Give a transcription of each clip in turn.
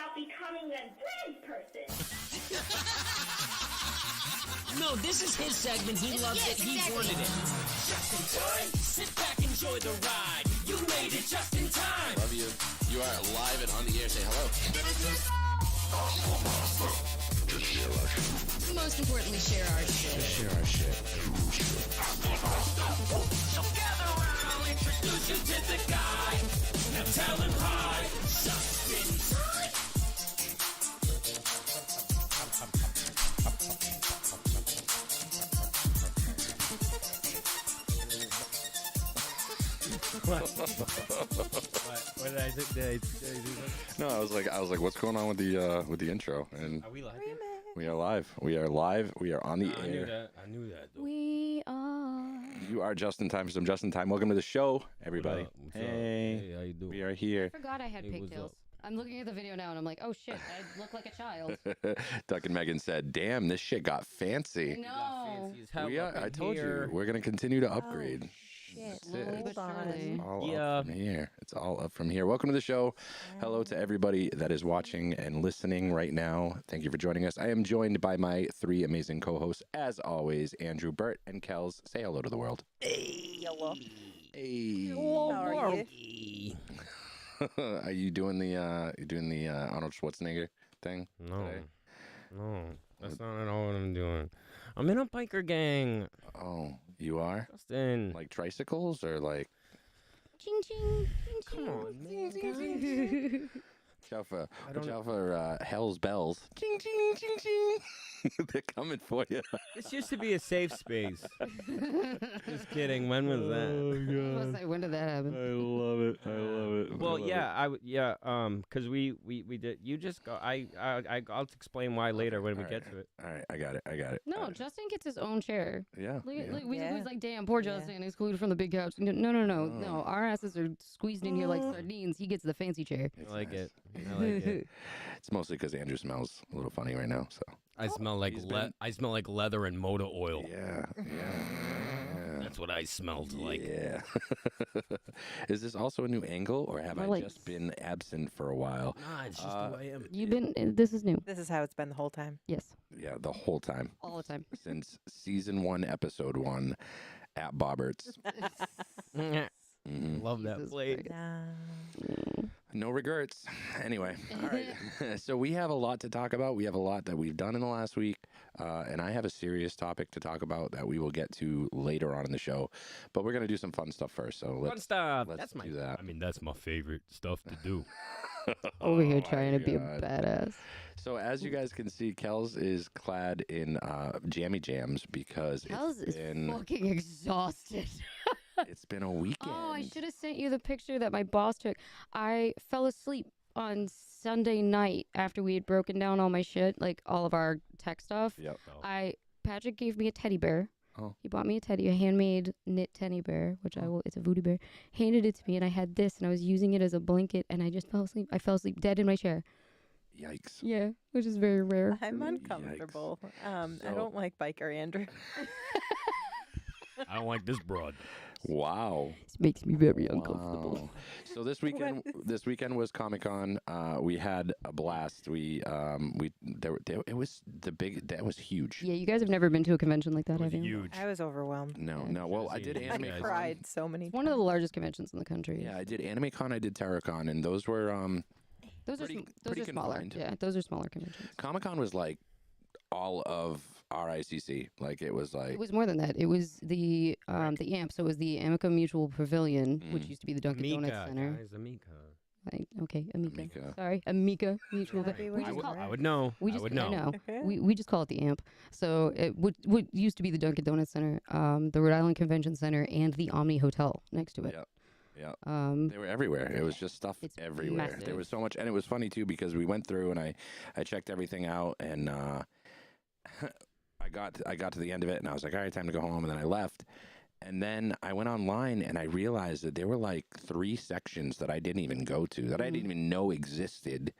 about becoming a brand person. No, this is his segment. He loves it. He wanted it. Just in time. Sit back, enjoy the ride. You made it just in time. Love you. You are live and on the air. Say hello. Most importantly, share our shit. Share our shit. So gather around, introduce you to the guy. Now tell him hi. Just in time. What did I do? Did I do something? No, I was like, what's going on with the intro? And Are we live? we are live. We are live. We are on the I knew air. that. I knew that. Though. We are. You are just in time for some just in time. Welcome to the show, everybody. What's up? Hey, how you doing? we are here. I forgot I had Hey, what's pigtails. up? I'm looking at the video now and I'm like, oh shit, I look like a child. Duck and Megan said, "Damn, this shit got fancy." No. I told you, we're gonna continue to upgrade. Shit. That's it. Surely. All Yeah. up from here. It's all up from here. Welcome to the show. Hello to everybody that is watching and listening right now. Thank you for joining us. I am joined by my three amazing co-hosts, as always, Andrew, Bert, and Kels. Say hello to the world. Hello. Hey. How are you? Are you doing the Arnold Schwarzenegger thing? No, today? no, that's not at all what I'm doing. I'm in a biker gang, Oh, you are? Justin. Like tricycles or like Ching ching. Come on, man. guys. watch out for Hell's Bells. Ching ching ching ching. They're coming for you. This used to be a safe space. Just kidding. When was that? I was like, when did that happen? I love it. I love it. Well, yeah, because we did. You just go. I'll explain why later when we get to it. All right, I got it. No, Justin gets his own chair. Yeah. Look, yeah. look, we Yeah. was like, damn, poor Justin, excluded from the big couch. No. Our asses are squeezed in here like sardines. He gets the fancy chair. It's I like nice. it. I like it. It's mostly because Andrew smells a little funny right now. So I smell like I smell like leather and motor oil. yeah. That's what I smelled like. Yeah. Is this also a new angle, or have My I legs. just been absent for a while? Nah, it's just who I am. You've been. This is new. This is how it's been the whole time. Yes, Yeah, the whole time all the time. since season 1, episode 1, at Bobberts. Love that Jesus plate. Christ. No regrets. Anyway, all right. So we have a lot to talk about. We have a lot that we've done in the last week, and I have a serious topic to talk about that we will get to later on in the show. But we're gonna do some fun stuff first. So Fun let's stuff. let's That's my. do that. I mean, that's my favorite stuff to do. Over here Oh trying my to be a God. badass. So as you guys can see, Kels is clad in jammy jams because Kels is it's been fucking exhausted. it's been a weekend. Oh, I should have sent you the picture that my boss took. I fell asleep on Sunday night after we had broken down all my shit, like all of our tech stuff. Yep. Patrick gave me a teddy bear. Oh. He bought me a handmade knit teddy bear, which it's a voodoo bear. Handed it to me, and I had this, and I was using it as a blanket, and I just fell asleep. I fell asleep dead in my chair. Yikes. Yeah, which is very rare. I'm for me. uncomfortable. So- I don't like biker Andrew. I don't like this broad. Wow. This makes me very uncomfortable. Wow. So this weekend was Comic-Con. We had a blast. It was that was huge. Yeah, you guys have never been to a convention like that, It was have you? huge. I was overwhelmed. No. Well, I did seen it. I Anime guys. Con. cried so many It's one of the largest conventions in the country. Yeah, I did Anime Con. I did TerraCon, and those were those pretty- are pretty those are smaller. confined. Yeah, those are smaller conventions. Comic-Con was like all of RICC. Like it was like It was more than that. It was the AMP, so it was the Amica Mutual Pavilion, which used to be the Dunkin' Amica, Donuts Center. guys, Amica. Okay, Amica. Amica. Sorry, Amica Mutual. Happy We with just you, call right? I would know. we I just would I know. know. We just call it the AMP. So it would used to be the Dunkin' Donuts Center, the Rhode Island Convention Center, and the Omni Hotel next to it. Yep. Yeah. Um, They were everywhere. It was just stuff It's everywhere. There massive. was so much, and it was funny too because we went through and I checked everything out, and I got to the end of it, and I was like, all right, time to go home, and then I left, and then I went online and I realized that there were like 3 sections that I didn't even go to, that I didn't even know existed,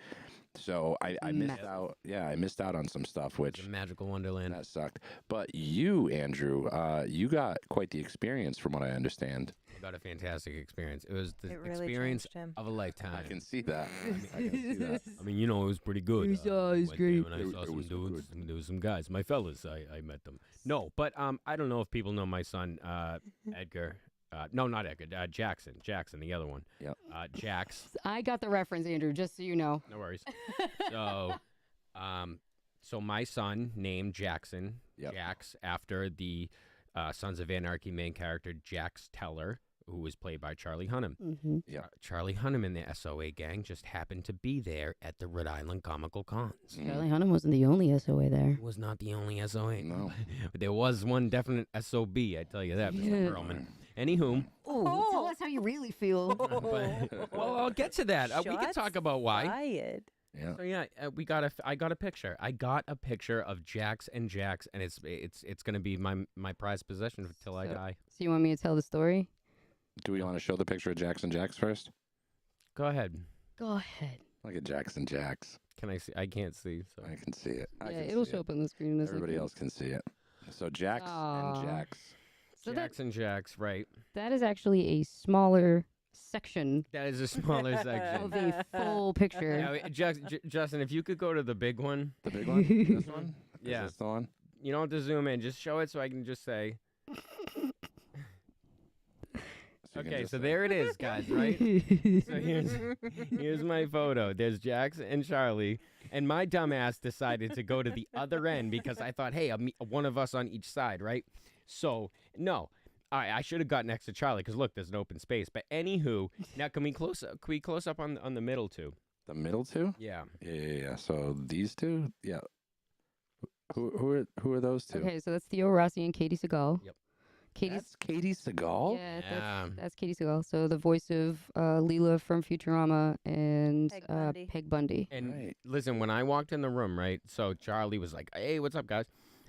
So I missed out. Yeah, I missed out on some stuff, which It's a magical wonderland. that sucked. But you, Andrew, you got quite the experience, from what I understand. I got a fantastic experience. It was the It really experience changed him. of a lifetime. I can see that. I can see that. I mean, you know, it was pretty good. It was went there great. and I saw It some was dudes. There was some guys. My fellas, I met them. No, but I don't know if people know my son, Edgar. No, not Edgar. Jackson. Jackson, the other one. Yep. Jax. I got the reference, Andrew, just so you know. No worries. So, so my son named Jackson. Yep. Jax after the Sons of Anarchy main character Jax Teller, who was played by Charlie Hunnam. Mm-hmm. Charlie Hunnam and the SOA gang just happened to be there at the Rhode Island Comical Cons. Charlie Hunnam wasn't the only SOA there. Was not the only SOA. No. But there was one definite SOB, I tell you that, Mr. Yeah. Perlman. Anywho, Oh, tell us how you really feel. but, well, I'll get to that. We can Shots talk about why. fired. Yeah. So yeah, I got a picture. I got a picture of Jax, and it's gonna be my prized possession until I So- die. So you want me to tell the story? Do we want to show the picture of Jackson Jax first? Go ahead. Go ahead. Look at Jackson Jax. Can I see? I can't see. So. I can see it. I Yeah, can it'll see show it. up on the screen in a Everybody second. else can see it. So Jax Aw. and Jax. So Jax and Jax, right? that is actually a smaller section That is a smaller section. of a full picture. Now, Justin, if you could go to the big one, The big one? This one? Yeah. Is this the one? you don't have to zoom in. Just show it so I can just say. So you can Okay, just so say- there it is, guys. Right? So here's my photo. There's Jax and Charlie, and my dumbass decided to go to the other end because I thought, hey, one of us on each side, right? So no, I should have got next to Charlie because look, there's an open space. But anywho, now can we close up on the middle two? The middle two? Yeah. Yeah. So these two? Yeah. Who are those two? Okay, so that's Theo Rossi and Katie Seagal. Yep. Katie's That's Katie Seagal? yeah, Yeah. that's Katie Seagal. So the voice of Leela from Futurama and Peg Bundy. Peg Bundy. And Right. listen, when I walked in the room, right? So Charlie was like, "Hey, what's up, guys?"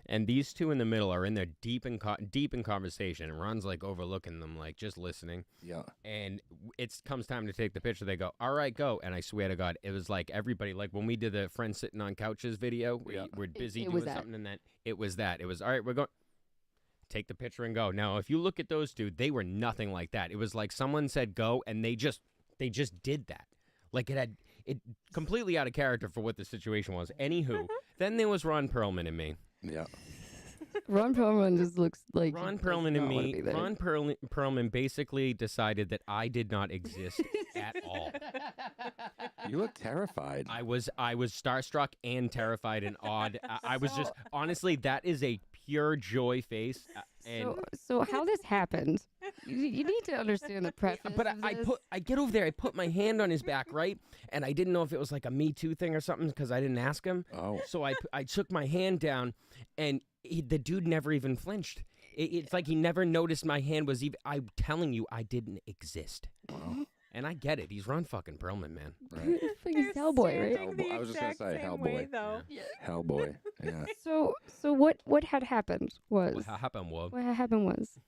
And these two in the middle are in there deep in conversation, and Ron's like overlooking them, like just listening. Yeah. And it comes time to take the picture. They go, "All right, go." And I swear to God, it was like everybody, like when we did the friends sitting on couches video, Yeah. we're busy it was doing that. something, and that it was that. It was all right. We're going. Take the picture and go. Now, if you look at those two, they were nothing like that. It was like someone said go, and they just did that. Like it completely out of character for what the situation was. Anywho, then there was Ron Perlman and me. Yeah. Ron Perlman just looks like Ron he does Perlman and not wanna me. be there. Ron Perlman basically decided that I did not exist at all. You look terrified. I was starstruck and terrified and awed. I was just honestly, that is a pure joy face. And So how this happened? You need to understand the preface. but of this. I get over there. I put my hand on his back, right, and I didn't know if it was like a Me Too thing or something because I didn't ask him. Oh. So I took my hand down, and the dude never even flinched. It's like he never noticed my hand was even. I'm telling you, I didn't exist. Wow. And I get it. He's Ron fucking Perlman, man. Right. Fucking Hellboy, right? staring the Hellboy. I was just gonna exact say same Hellboy. way, though. Hellboy. Yeah. So what had happened was What happened, Wob? what had happened was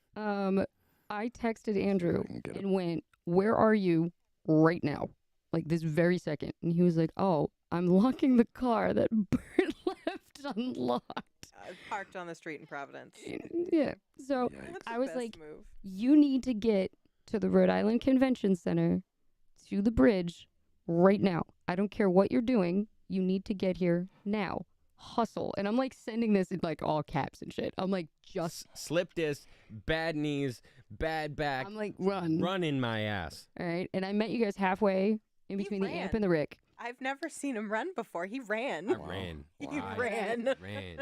I texted Andrew can get and went, "Where are you right now?" Like this very second. And he was like, "Oh, I'm locking the car that Bert left unlocked." Parked on the street in Providence. Yeah. So Yikes. That's I the was best like, move. you need to get to the Rhode Island Convention Center, to the bridge, right now. I don't care what you're doing. You need to get here now. Hustle. And I'm like sending this in like all caps and shit. I'm like, just, Slip disc, bad knees, bad back, I'm like, run. running my ass. All right. And I met you guys halfway in He between the amp ran. and the Rick. I've never seen him run before. He ran. I ran. He Wow. ran. Ran.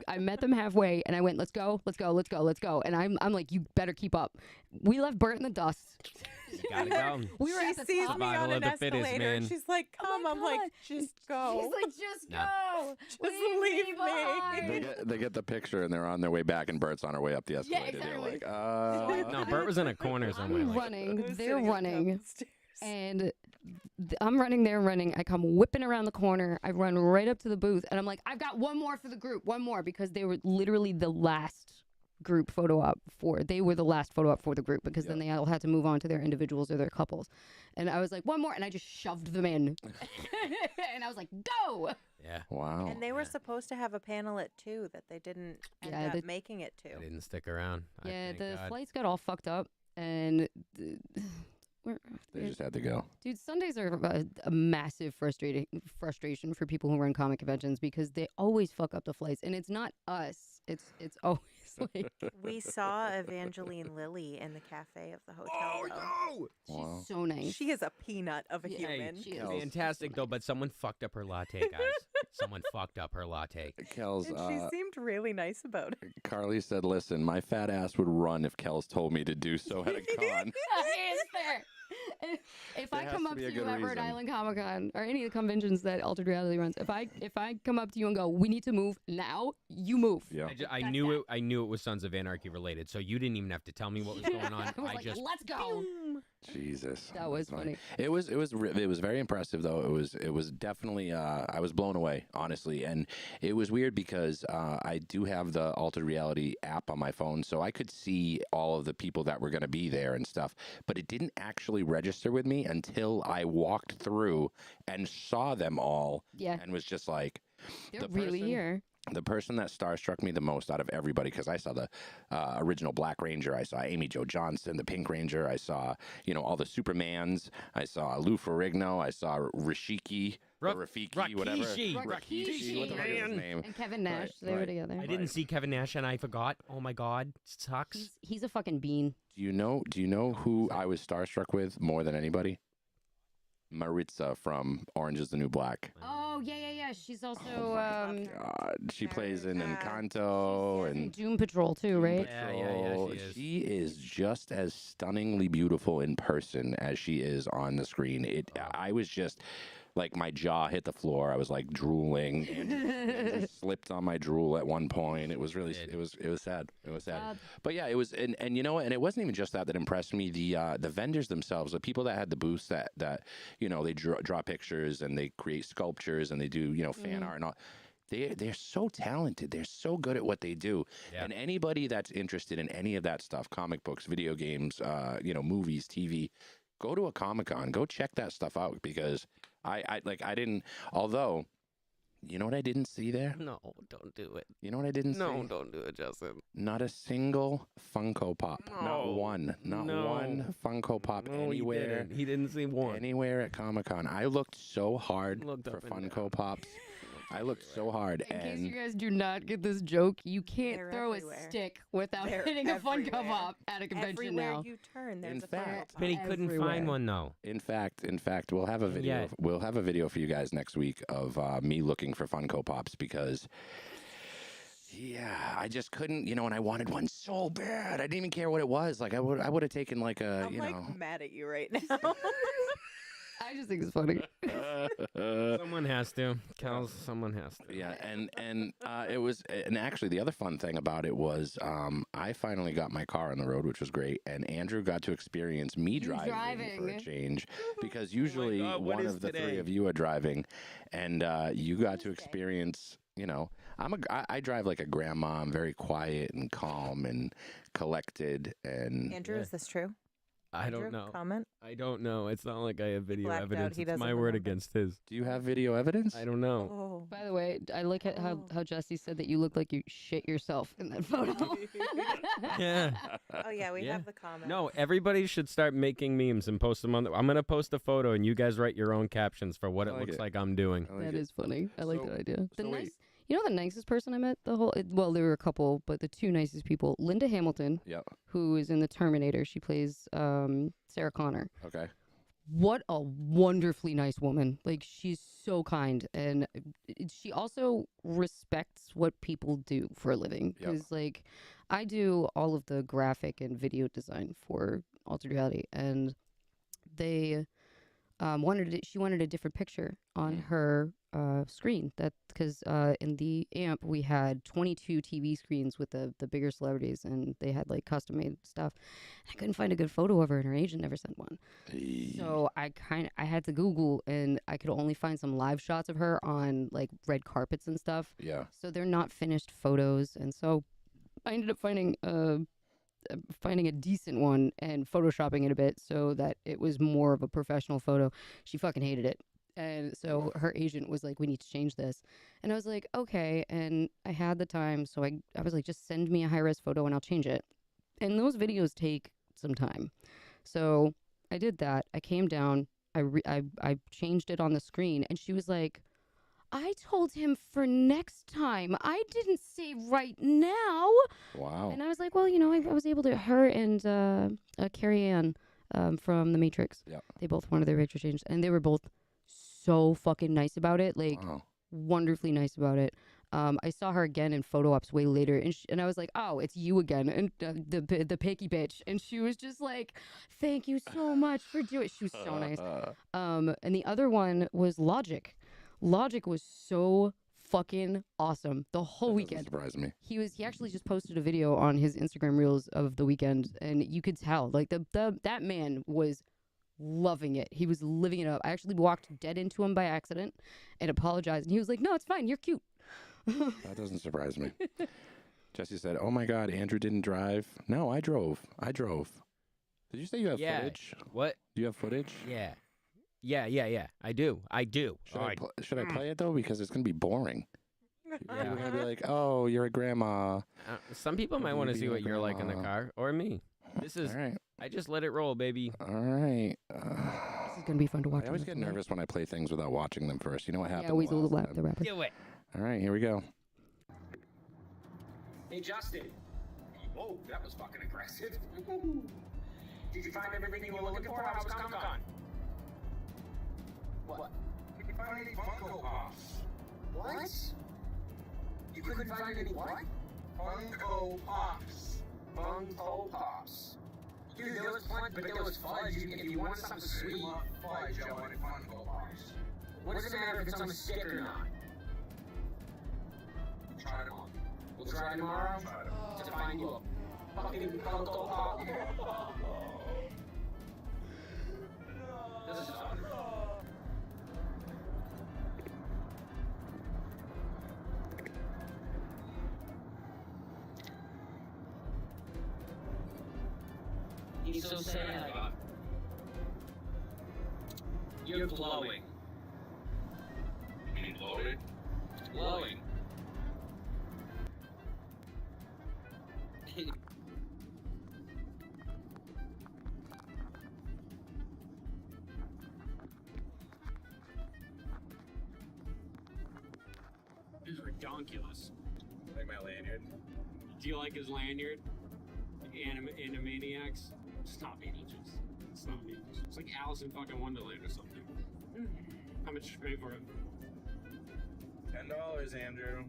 I met them halfway and I went, let's go, let's go, let's go, let's go. And I'm like, you better keep up. We left Bert in the dust. You gotta go. We were She at the sees top. me Survival on of an the fittest, escalator. man. And she's like, Oh "Come." my I'm like, God. "Just go." She's like, just Nah. go. Just leave me. behind." They get the picture and they're on their way back, and Bert's on her way up the escalator. They're exactly. like, No, Bert was in a corner somewhere. I'm Like, running. Who's They're sitting up running. the stairs? And I'm running, they're running. I come whipping around the corner. I run right up to the booth. And I'm like, I've got one more for the group. One more. Because they were literally the last group photo op they were the last photo op for the group because then they all had to move on to their individuals or their couples. And I was like, one more, and I just shoved them in. And I was like, go! Yeah. Wow. And they were supposed to have a panel at 2 that they didn't end up making it to. I didn't stick around. Yeah, thank the God. flights got all fucked up, and They just had to go. dude, Sundays are a massive frustration for people who run comic conventions because they always fuck up the flights, and it's not us. It's always like We saw Evangeline Lilly in the cafe of the hotel. though. she's Wow. so nice. She is a peanut of a Yeah, human. she is. Fantastic though, but someone fucked up her latte, guys. Someone fucked up her latte. Kels, And she seemed really nice about it. Carly said, "Listen, my fat ass would run if Kels told me to do so at a con." It is fair. If I There come has up to to be a you good at Rhode reason. Island Comic Con or any of the conventions that Altered Reality runs, if I come up to you and go, we need to move now, you move. Yeah. I knew it was Sons of Anarchy related, so you didn't even have to tell me what was going on. I was like, just let's go. Jesus, That was that's funny. It was very impressive though. It was definitely I was blown away honestly, and it was weird because I do have the Altered Reality app on my phone, so I could see all of the people that were going to be there and stuff. But it didn't actually register with me until I walked through and saw them all, Yeah. and was just like, They're the really person- here. the person that starstruck me the most out of everybody, because I saw the original Black Ranger, I saw Amy Jo Johnson, the Pink Ranger, I saw, all the Supermans, I saw Lou Ferrigno, I saw Rafiki, or Rafiki, whatever. Rikishi. Rikishi, what the fuck is his name? And Kevin Nash, Right, they were right. together. I didn't see Kevin Nash and I forgot. Oh my God, sucks. He's a fucking bean. Do you know who I was starstruck with more than anybody? Maritza from Orange is the New Black. Oh yeah. She's also God, she plays in America. Encanto and Doom Patrol too, right? Yeah, she is. She is just as stunningly beautiful in person as she is on the screen. I was just like, my jaw hit the floor. I was like drooling and just slipped on my drool at one point. It was really, it was sad. It was sad. But yeah, it was, and you know what? And it wasn't even just that impressed me. The vendors themselves, the people that had the booths that they draw pictures and they create sculptures and they do fan art and all. They're so talented. They're so good at what they do. Yeah. And anybody that's interested in any of that stuff, comic books, video games, movies, TV, go to a Comic-Con. Go check that stuff out because I didn't, although, you know what I didn't see there? No, don't do it. You know what I didn't see? No, don't do it, Justin. Not a single Funko Pop. Not No. one. Not No. one Funko Pop No, anywhere. He didn't see one. Anywhere at Comic-Con. I looked so hard Looked for up and Funko Pops. I looked so hard. In case you And guys do not get this joke, you can't They're throw everywhere. a stick without They're hitting a Funko everywhere. Pop at a convention Everywhere now. you turn, there's In a fact- Funko But he Pop. couldn't Everywhere. find one though. in fact, we'll have a video. Yeah. We'll have a video for you guys next week of me looking for Funko Pops because, yeah, I just couldn't, and I wanted one so bad. I didn't even care what it was. Like I would have taken like a, I'm mad at you right now. I just think it's funny. Someone has to. Cal, someone has to. Yeah, and it was, and actually the other fun thing about it was, I finally got my car on the road, which was great, and Andrew got to experience me driving for a driving. change, because usually God, what one is of the three today? of you are driving, and you got to experience. I drive like a grandma. I'm very quiet and calm and collected, and Andrew, is this true? I Andrew, don't know. Comment. I don't know. It's not like I have video Blacked out. evidence. He It's doesn't my word remember. against his. do you have video evidence? I don't know. Oh. By the way, I look at how Jesse said that you look like you shit yourself in that photo. Yeah. Oh yeah, we Yeah. have the comment. No, everybody should start making memes and post them on. I'm gonna post a photo and you guys write your own captions for what I it like looks it. like I'm doing. I like That it. is funny. I like So- that idea. so wait. The nicest person I met well, there were a couple, but the two nicest people, Linda Hamilton, Yeah. who is in the Terminator. She plays Sarah Connor. Okay. What a wonderfully nice woman. Like, she's so kind. And she also respects what people do for a living. Yep. Because, like, I do all of the graphic and video design for Altered Reality. And they she wanted a different picture on her screen. Because in the AMP, we had 22 TV screens with the bigger celebrities. And they had, like, custom-made stuff. I couldn't find a good photo of her, and her agent never sent one. So I had to Google, and I could only find some live shots of her on like red carpets and stuff. Yeah. So they're not finished photos, and so I ended up finding a decent one and photoshopping it a bit so that it was more of a professional photo. She fucking hated it. And so her agent was like, we need to change this. And I was like, okay. And I had the time. So I was like, just send me a high-res photo and I'll change it. And those videos take some time. So I did that. I came down. I changed it on the screen. And she was like, I told him for next time. I didn't say right now. Wow. And I was like, well, I was able to, her and Carrie Ann from The Matrix. Yeah. They both wanted their picture changed. And they were both so fucking nice about it. Like, Wow. wonderfully nice about it. I saw her again in photo ops way later, and I was like, "Oh, it's you again," and the picky bitch, and she was just like, "Thank you so much for doing it." She was so nice. And the other one was Logic. Logic was so fucking awesome the whole That weekend. doesn't surprise me. He actually just posted a video on his Instagram Reels of the weekend, and you could tell like that man was loving it. He was living it up. I actually walked dead into him by accident and apologized, and he was like, "No, it's fine. You're cute." That doesn't surprise me. Jesse said, "Oh my God, Andrew didn't drive." No, I drove. Did you say you have footage? What? Do you have footage? Yeah. I do. Should I play it though? Because it's gonna be boring. Yeah. You're gonna be like, "Oh, you're a grandma." Some people might want to see what you're like in the car, or me. This is. All right. I just let it roll, baby. All right. This is gonna be fun to watch. I always get nervous when I play things without watching them first. You know what happened? Yeah, Weasel last the time? rapper. Do it. All right, here we go. Hey, Justin. Whoa, that was fucking aggressive. Did you find everything you were looking for? How was Comic-Con? What? Did you find any Funko Pops? What? You couldn't find any what? Funko Pops. Funko Pops. Dude, there was fudge, but there was fudge. If you wanted something sweet. Fudge, I wanted Funko Pops. What does it matter if it's on the stick or not? Try it on. We'll try it tomorrow to find you a fucking Funko Pop. This is fun. He's so sad. You're glowing. You mean bloated? Glowing. This is redonkulous. Like my lanyard. Do you like his lanyard? Animaniacs? Stop Beetlejuice. Stop Beetlejuice. It's like Alice in fucking Wonderland or something. How much did you pay for it? $10, Andrew.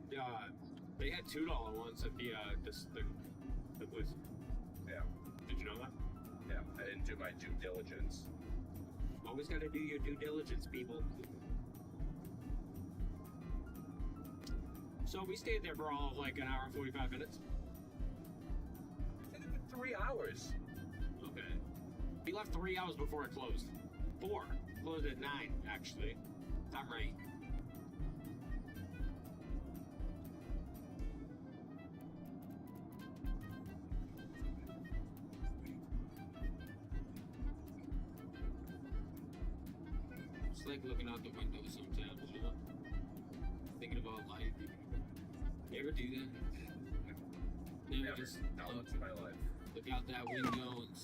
They had $2 ones at the booth. Yeah. Did you know that? Yeah. I didn't do my due diligence. Always gotta do your due diligence, people. So we stayed there for all of like an hour and 45 minutes. I did it for 3 hours. Okay. We left 3 hours before it closed. 4. Closed at 9, actually. I'm right. It's like looking out the window sometimes, you know? Thinking about life. You ever do that? Never just Not once in my life. look out that window and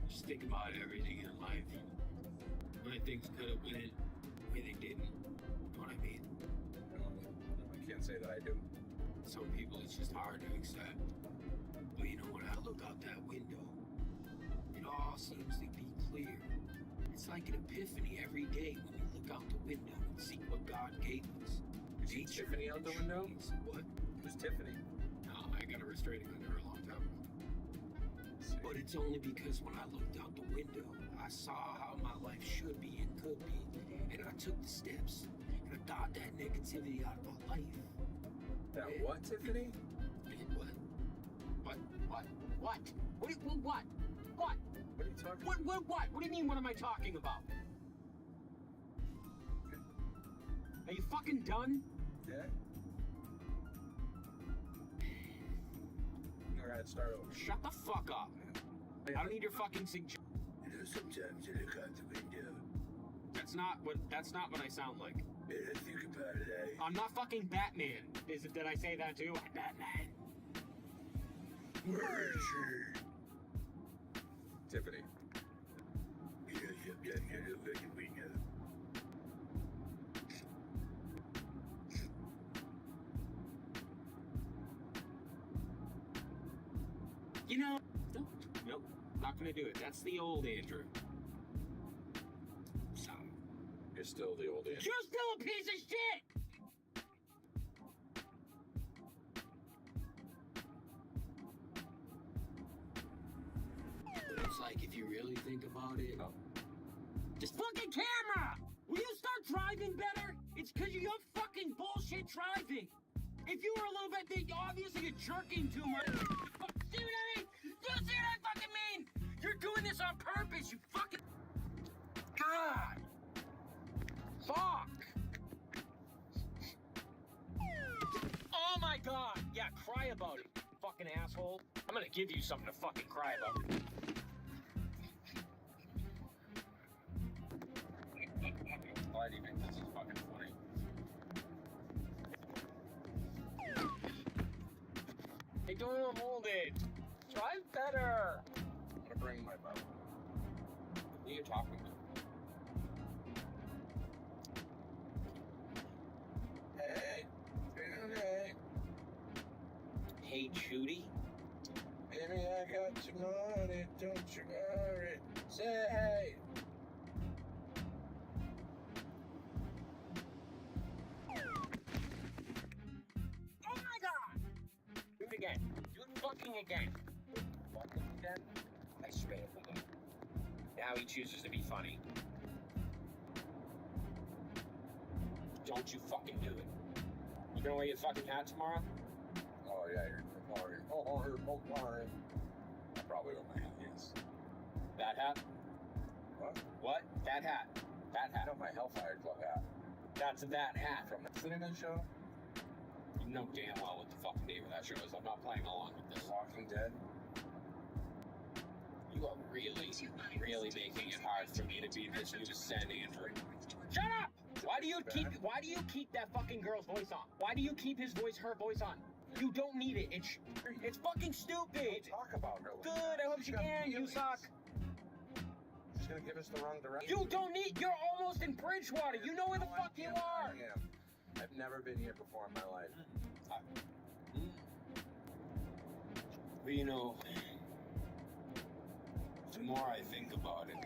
just think about everything in life. Why things could have went, why they didn't. You know what I mean? I can't say that I do. Some people it's just hard to accept. But you know, when I look out that window, it all seems to be clear. It's like an epiphany every day when we look out the window and see what God gave us. You see Tiffany out the window? Trees. What? Who's Tiffany? No, I got a restraining order a long time ago. But it's only because when I looked out the window, I saw how my life should be and could be. And I took the steps. And I got that negativity out of my life. That what, Tiffany? What? What? What? What? What? What? What are you talking about? What? What do you mean, what am I talking about? Are you fucking done? Yeah? Go ahead, start over. Shut the fuck up. I don't need your fucking suggestion. You know, sometimes I look out the window That's not what I sound like. and I think about life. I'm not fucking Batman. Did I say that too? I'm Batman. Murder. Tiffany. You know, sometimes I look out the window. You know, nope, not gonna do it. That's the old Andrew. So, You're still the old Andrew. you're still a piece of shit! It's like, if you really think about it... Oh. This fucking camera! Will you start driving better? It's because of your fucking bullshit driving. If you were a little bit, then obviously you're jerking too much. See what I mean? Do you see what I fucking mean? You're doing this on purpose, you fucking... God! Fuck! Oh my god! Yeah, cry about it, fucking asshole. I'm gonna give you something to fucking cry about. Why do you think this is fucking funny? Hey, don't hold it. Drive better. I'm gonna bring my bow. Who are you talking to? Hey. Hey. Hey, Judy. Baby, I got your money. Don't you worry. Say hey. Oh my god! Do it again. Do it fucking again. Fucking again? I swear to God. Now he chooses to be funny. Don't you fucking do it. You gonna wear your fucking hat tomorrow? Oh, yeah, you're sorry. Oh, sorry. I probably wear my hat, yes. That hat? What? What? That hat. That I hat. know my Hellfire Club hat. That's that hat. From the Cinnamon Show? You know damn well what the fucking name of that show is. I'm not playing along with this. Walking Dead? You are really, really making it hard for me to be this new Sen Andrew. Shut up! Why do you keep that fucking girl's voice on? Why do you keep her voice on? You don't need it. It's fucking stupid. Don't talk about her. like Good, that. I hope She's she got can. You feelings. suck. She's gonna give us the wrong direction. You don't need. You're almost in Bridgewater. You know where the fuck you are. I am. I've never been here before in my life. But you know, the more I think about it.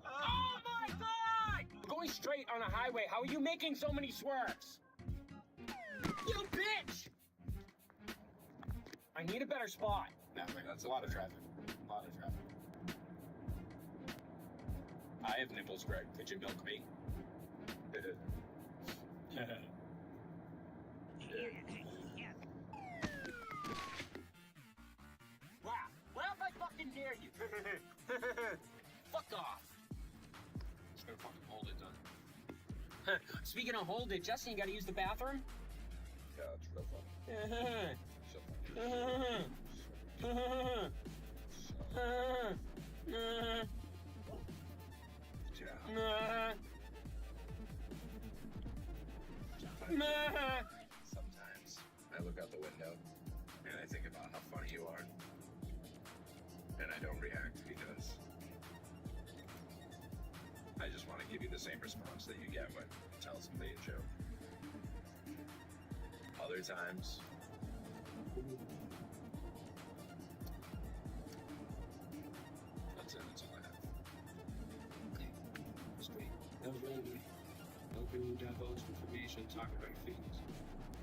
Oh my god! Going straight on a highway. How are you making so many swerves? You bitch! I need a better spot. That's A lot of traffic. A lot of traffic. I have nipples, Greg. Could you milk me? Wow. Well, if I fucking dare you. Fuck off. Just gonna fucking hold it, done. Speaking of hold it, Justin, you gotta use the bathroom? Yeah, that's real fun. Sometimes I look out the window and I think about how funny you are. And I don't react because I just want to give you the same response that you get when you tell somebody a joke. Other times, that's it. That's all I have. Okay. That's great. That was really good. Open divulge information, talk about feelings.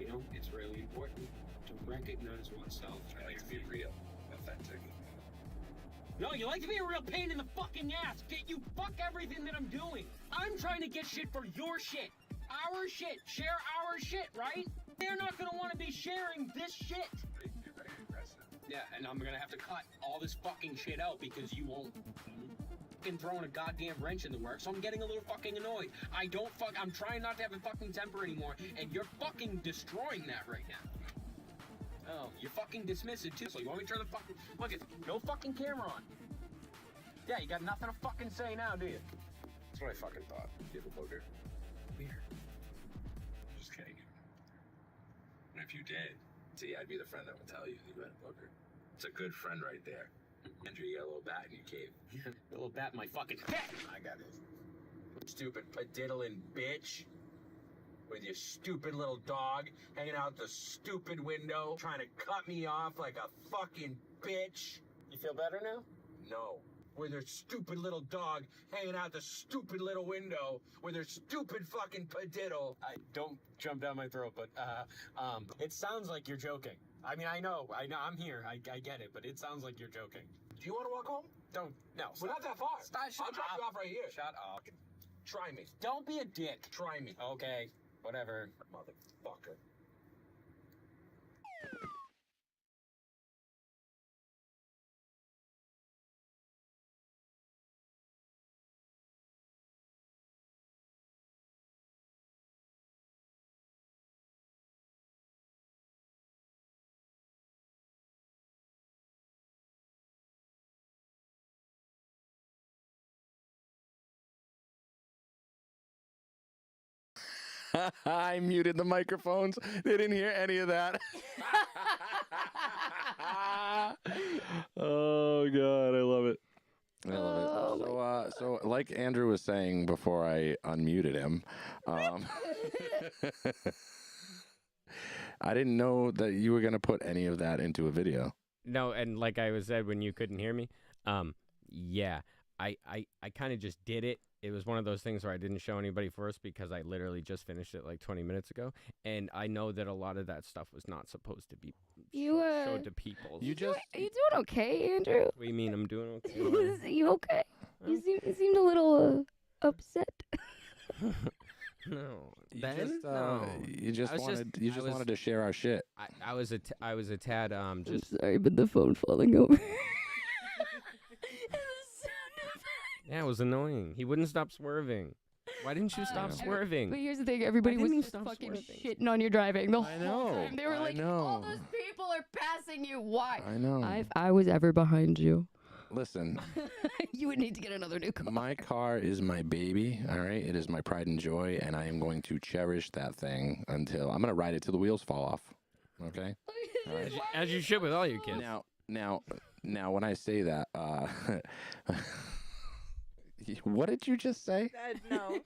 You know, it's really important to recognize oneself. I like to be real, authentic. No, you like to be a real pain in the fucking ass. You fuck everything that I'm doing. I'm trying to get shit for your shit. Our shit. Share our shit, right? They're not gonna want to be sharing this shit. You're very aggressive. Yeah, and I'm gonna have to cut all this fucking shit out because you won't. fucking throwing a goddamn wrench in the works, so I'm getting a little fucking annoyed. I'm trying not to have a fucking temper anymore, and you're fucking destroying that right now. Oh, you're fucking dismissive too, so you want me to turn the fucking... Look, it's no fucking camera on. Yeah, you got nothing to fucking say now, do you? That's what I fucking thought. You have a booger. Weird. Just kidding. And if you did, see, I'd be the friend that would tell you you had a booger. It's a good friend right there. Andrew, you got a little bat in your cave. A little bat in my fucking head. I got it. Stupid padiddling bitch. With your stupid little dog hanging out the stupid window, trying to cut me off like a fucking bitch. You feel better now? No. With her stupid little dog hanging out the stupid little window with her stupid fucking padiddle. Don't jump down my throat, but it sounds like you're joking. I mean, I know, I'm here, I get it, but it sounds like you're joking. Do you want to walk home? No, We're not that far. Stop, I'll drop you off right here. Shut up. Try me. Don't be a dick. Try me. Okay, whatever. Motherfucker. I muted the microphones. They didn't hear any of that. Oh God, I love it. I love it. So like Andrew was saying before I unmuted him, I didn't know that you were gonna put any of that into a video. No, and like I was said when you couldn't hear me, yeah, I kind of just did it. It was one of those things where I didn't show anybody first because I literally just finished it like 20 minutes ago, and I know that a lot of that stuff was not supposed to be showed to people. Are you doing okay, Andrew? What do you mean I'm doing okay? Are you okay? You seemed a little upset. No, You just wanted to share our shit. I was a tad just. I'm sorry, but the phone falling over. Yeah, it was annoying. He wouldn't stop swerving. Why didn't you stop swerving? But here's the thing: everybody was just fucking shitting on your driving the whole time. They were like, "All those people are passing you. Why?" I know. If I was ever behind you, Listen, you would need to get another new car. my car is my baby. All right, it is my pride and joy, and I am going to cherish that thing until I'm going to ride it till the wheels fall off. Okay. All right. As you should with all your kids. Now, when I say that, what did you just say? No,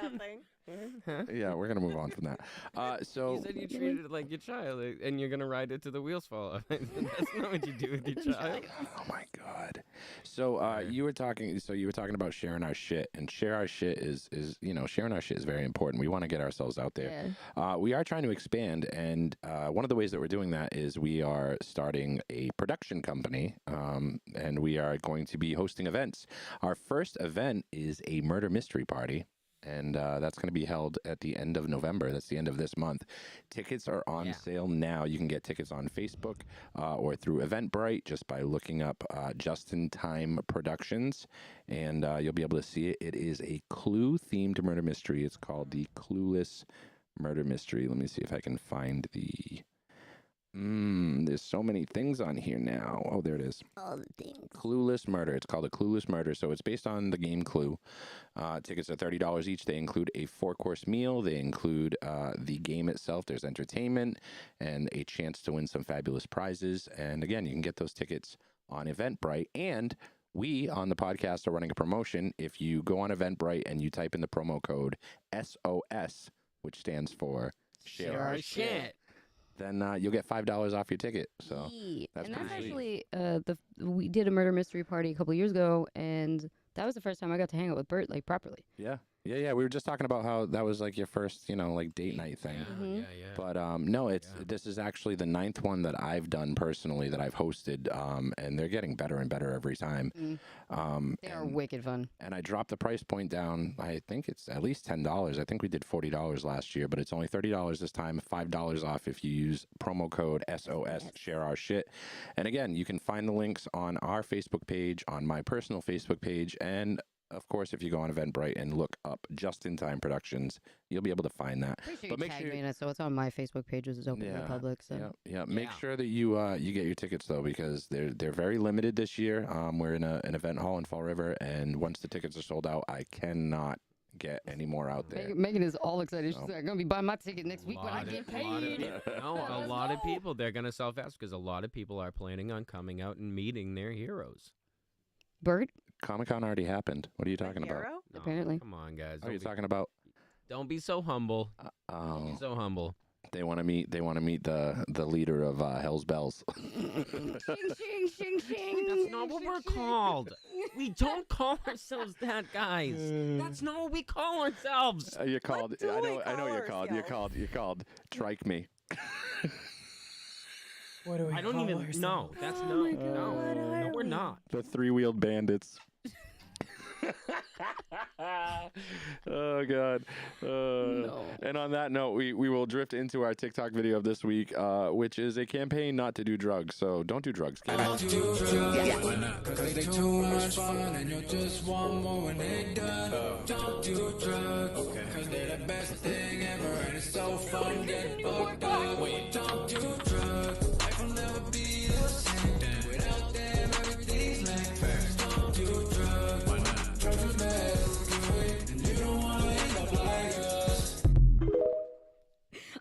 nothing. Yeah, we're gonna move on from that. So You said you treated it like your child, and you're gonna ride it till the wheels fall off. That's not what you do with your child. Oh my God. So you were talking about sharing our shit, and share our shit is sharing our shit is very important. We want to get ourselves out there. Yeah. We are trying to expand, and one of the ways that we're doing that is we are starting a production company, and we are going to be hosting events. Our first event is a murder mystery party. And that's going to be held at the end of November. That's the end of this month. Tickets are on sale now. You can get tickets on Facebook or through Eventbrite just by looking up Just in Time Productions, and you'll be able to see it. It is a Clue-themed murder mystery. It's called the Clueless Murder Mystery. Let me see if I can find the... there's so many things on here now. Oh, there it is. All the things. Clueless Murder. It's called a Clueless Murder. So it's based on the game Clue. Tickets are $30 each. They include a 4-course meal. They include the game itself. There's entertainment and a chance to win some fabulous prizes. And again, you can get those tickets on Eventbrite. And we on the podcast are running a promotion. If you go on Eventbrite and you type in the promo code SOS, which stands for Share Our Shit, then you'll get $5 off your ticket. So that's actually we did a murder mystery party a couple years ago, and that was the first time I got to hang out with Bert like properly. Yeah. Yeah. We were just talking about how that was like your first, like date night thing. Yeah. But no, this is actually the 9th one that I've done personally that I've hosted, and they're getting better and better every time. They are wicked fun. And I dropped the price point down. I think it's at least $10. I think we did $40 last year, but it's only $30 this time. $5 off if you use promo code SOS. Share our shit. And again, you can find the links on our Facebook page, on my personal Facebook page, and of course, if you go on Eventbrite and look up Just in Time Productions, you'll be able to find that. Pretty sure you tagged me in it, so it's on my Facebook page, which is open to the public. So yeah. Make sure that you get your tickets though, because they're very limited this year. We're in an event hall in Fall River, and once the tickets are sold out, I cannot get any more out there. Megan is all excited. She's like, I'm gonna be buying my ticket next week when I get paid. A lot of people, they're gonna sell fast because a lot of people are planning on coming out and meeting their heroes. Bert? Comic-Con already happened. What are you talking about? No, Apparently. Come on, guys. Are you talking about? Don't be so humble. Don't be so humble. They want to meet the leader of Hell's Bells. Shing, shing, shing, shing. That's not what we're called. We don't call ourselves that, guys. That's not what we call ourselves. You're called. What do I we know. call You're called. You're called. Trike me. What do we I don't call even ourselves? know. That's no, we're not. The 3-wheeled bandits. Oh God. No. And on that note, we will drift into our TikTok video of this week, which is a campaign not to do drugs. So don't do drugs, kids. Cause they too much fun and you just want more when they done. Don't do drugs, cause they're the best thing ever and it's so fun getting fucked up. When you don't do drugs, life will never be the same. Without them, everything's like first. Don't do drugs, why not? Drugs is bad, and you don't wanna end up like us.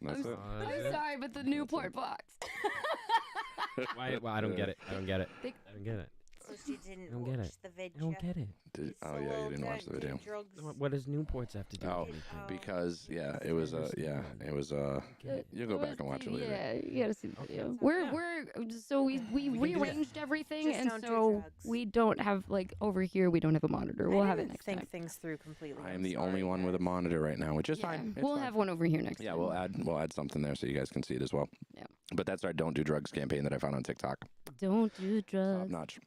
That's it. I'm sorry, but the Newport box. Why? Well, I don't get it. I don't get it. They- I don't get it. So she didn't Don't get watch it. the video. I don't get it. Oh yeah, you didn't watch the video. What does Newports have to do Oh, with anything? because it was You'll go back and watch it later. Yeah, you gotta see the video. We're so we rearranged everything, Just and don't do so drugs. we don't have over here. We don't have a monitor. We'll have it next think time. things through completely. I I'm am the sorry, only one with a guys. monitor right now, which is Yeah, fine. It's we'll fine. have one over here next Yeah, time. we'll add something there so you guys can see it as well. Yeah. But that's our Don't Do Drugs campaign that I found on TikTok. Don't do Top drugs. notch.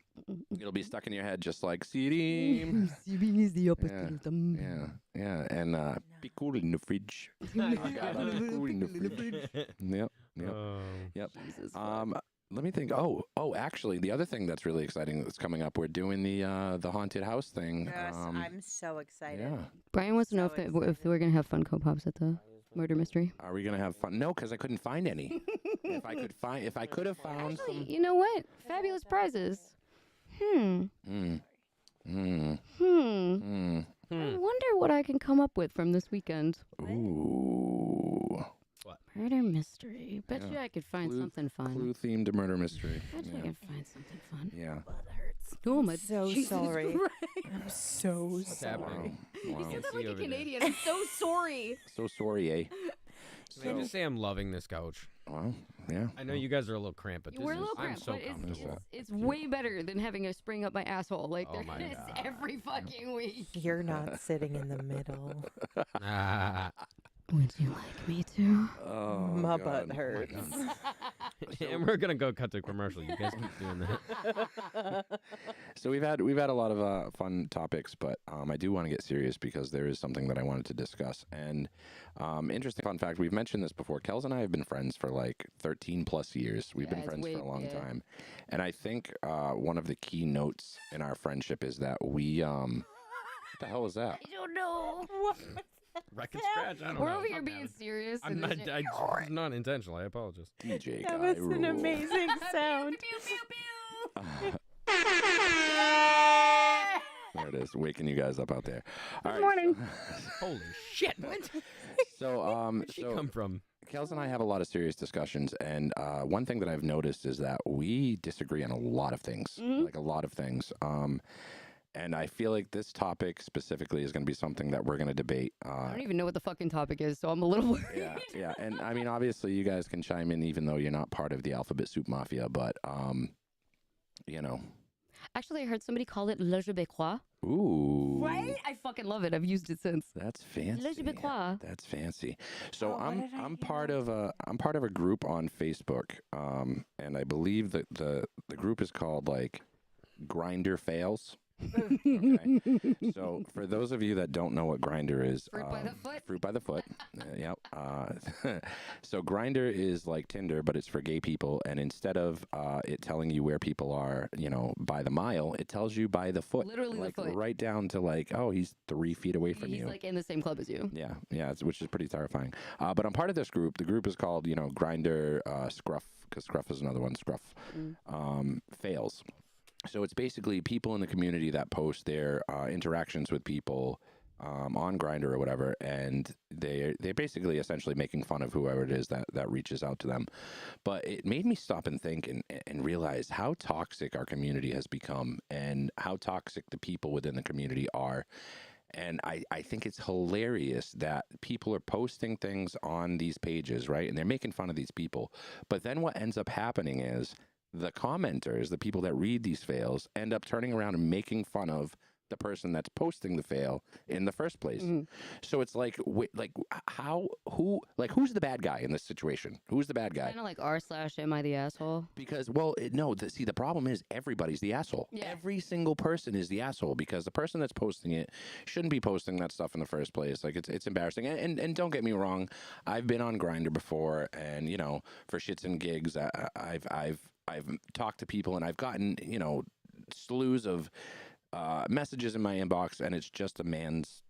It'll be stuck in your head just like Seeding. Seeding is the opposite Yeah, of dumb. Yeah, and be cool in the fridge. Be cool in the fridge. Yep. Oh. Yep. Jesus, Let me think. Oh, actually, the other thing that's really exciting that's coming up, we're doing the haunted house thing. Yes, I'm so excited. Yeah. Brian wants to know So if we're gonna have Funko Pops at the murder mystery. Are we gonna have fun? No, because I couldn't find any. If I could have found some. You know what? Fabulous prizes. Mm. I wonder what I can come up with from this weekend. Ooh. Murder mystery. Bet Yeah. you I could find Clue- something fun. Clue-themed murder mystery. Bet you I Yeah. can find something fun. Yeah. Oh my So Jesus sorry. Christ. I'm so What's sorry. happening? Wow. You said that see like a over there. Canadian. I'm so sorry. So sorry, eh? Can I just say I'm loving this couch? Well, yeah. I know you guys are a little cramped, but this We're a is, little I'm cramped, so but comfortable. it's way better than having a spring up my asshole. Like Oh there my is God. every fucking week. You're not sitting in the middle. Ah. Would you like me to? Oh, My God. butt Oh, my hurts. God. And we're gonna go cut to commercial. You guys keep doing that. So we've had a lot of fun topics, but I do want to get serious because there is something that I wanted to discuss. And interesting fun fact: we've mentioned this before. Kels and I have been friends for like 13 plus years. We've Yeah, been it's friends way- for a long yeah. time, and I think one of the key notes in our friendship is that we what the hell is that? I don't know. Wreck and scratch. I don't We're know. over here Something being happened. serious. I'm and not. there's I, it's not intentional. I apologize. DJ That guy was an rule. amazing sound. There it is, waking you guys up out there. All right, morning. Holy shit! What? So, Where'd she come from? Kels and I have a lot of serious discussions, and one thing that I've noticed is that we disagree on a lot of things, like a lot of things. And I feel like this topic specifically is going to be something that we're going to debate. I don't even know what the fucking topic is, so I'm a little worried. Yeah. And I mean, obviously, you guys can chime in even though you're not part of the Alphabet Soup Mafia, but, you know. Actually, I heard somebody call it Le Québécois. Ooh. Right? I fucking love it. I've used it since. That's fancy. Le Québécois. That's fancy. So Oh, what did I I'm hear? part of a group on Facebook, and I believe that the group is called like Grinder Fails. Okay. So for those of you that don't know what Grinder is, Fruit by the foot? Fruit by the foot. Yep. So Grinder is like Tinder, but it's for gay people. And instead of it telling you where people are, by the mile, it tells you by the foot. Literally the like, foot. right down to like, oh, he's 3 feet away from He's you. like in the same club as you. Yeah, which is pretty terrifying. But I'm part of this group. The group is called, Grinder Scruff, because Scruff is another one. Scruff Fails. So it's basically people in the community that post their interactions with people on Grindr or whatever, and they're basically essentially making fun of whoever it is that reaches out to them. But it made me stop and think and realize how toxic our community has become and how toxic the people within the community are. And I think it's hilarious that people are posting things on these pages, right? And they're making fun of these people. But then what ends up happening is the commenters, the people that read these fails, end up turning around and making fun of the person that's posting the fail in the first place. So it's like, who's the bad guy in this situation? Who's the bad guy? Kind of like r/am I the asshole? Because, the problem is everybody's the asshole. Yeah. Every single person is the asshole because the person that's posting it shouldn't be posting that stuff in the first place. Like, it's embarrassing. And don't get me wrong, I've been on Grindr before, and, for shits and gigs, I've talked to people, and I've gotten, slews of messages in my inbox, and it's just a man's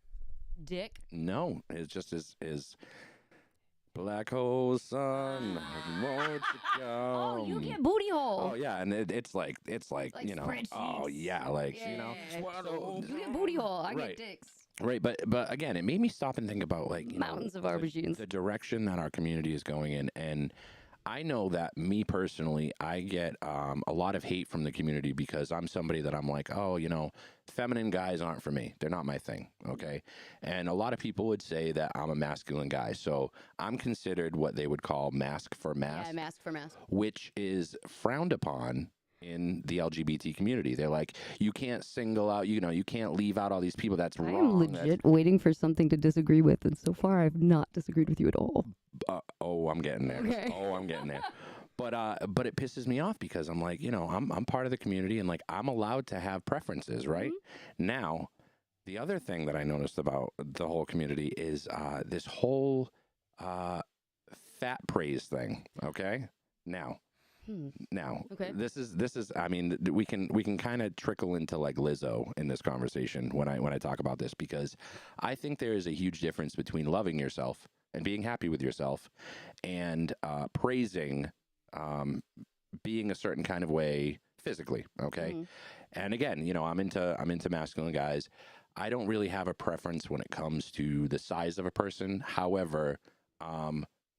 Dick. no. It's just his black hole son. Won't you come? Oh, you get booty hole. Oh yeah, and it's like Like oh spreadsheets. yeah, like You get booty hole. I Right. get dicks. right. But again, it made me stop and think about like Mountains of aubergines. the direction that our community is going in, and I know that me personally, I get a lot of hate from the community because I'm somebody that I'm like, oh, feminine guys aren't for me. They're not my thing. Okay. And a lot of people would say that I'm a masculine guy. So I'm considered what they would call mask for mask, Yeah, mask for mask. which is frowned upon in the LGBT community. They're like, you can't single out, you can't leave out all these people. That's I wrong. am legit waiting for something to disagree with, and so far I've not disagreed with you at all. I'm getting there. Okay. Oh, I'm getting there. But it pisses me off because I'm like, I'm part of the community, and like I'm allowed to have preferences, right? Now, the other thing that I noticed about the whole community is this whole fat praise thing. Okay, now. Okay. This is. I mean, we can kind of trickle into like Lizzo in this conversation when I talk about this, because I think there is a huge difference between loving yourself and being happy with yourself and praising being a certain kind of way physically. Okay. And again, I'm into masculine guys. I don't really have a preference when it comes to the size of a person. However,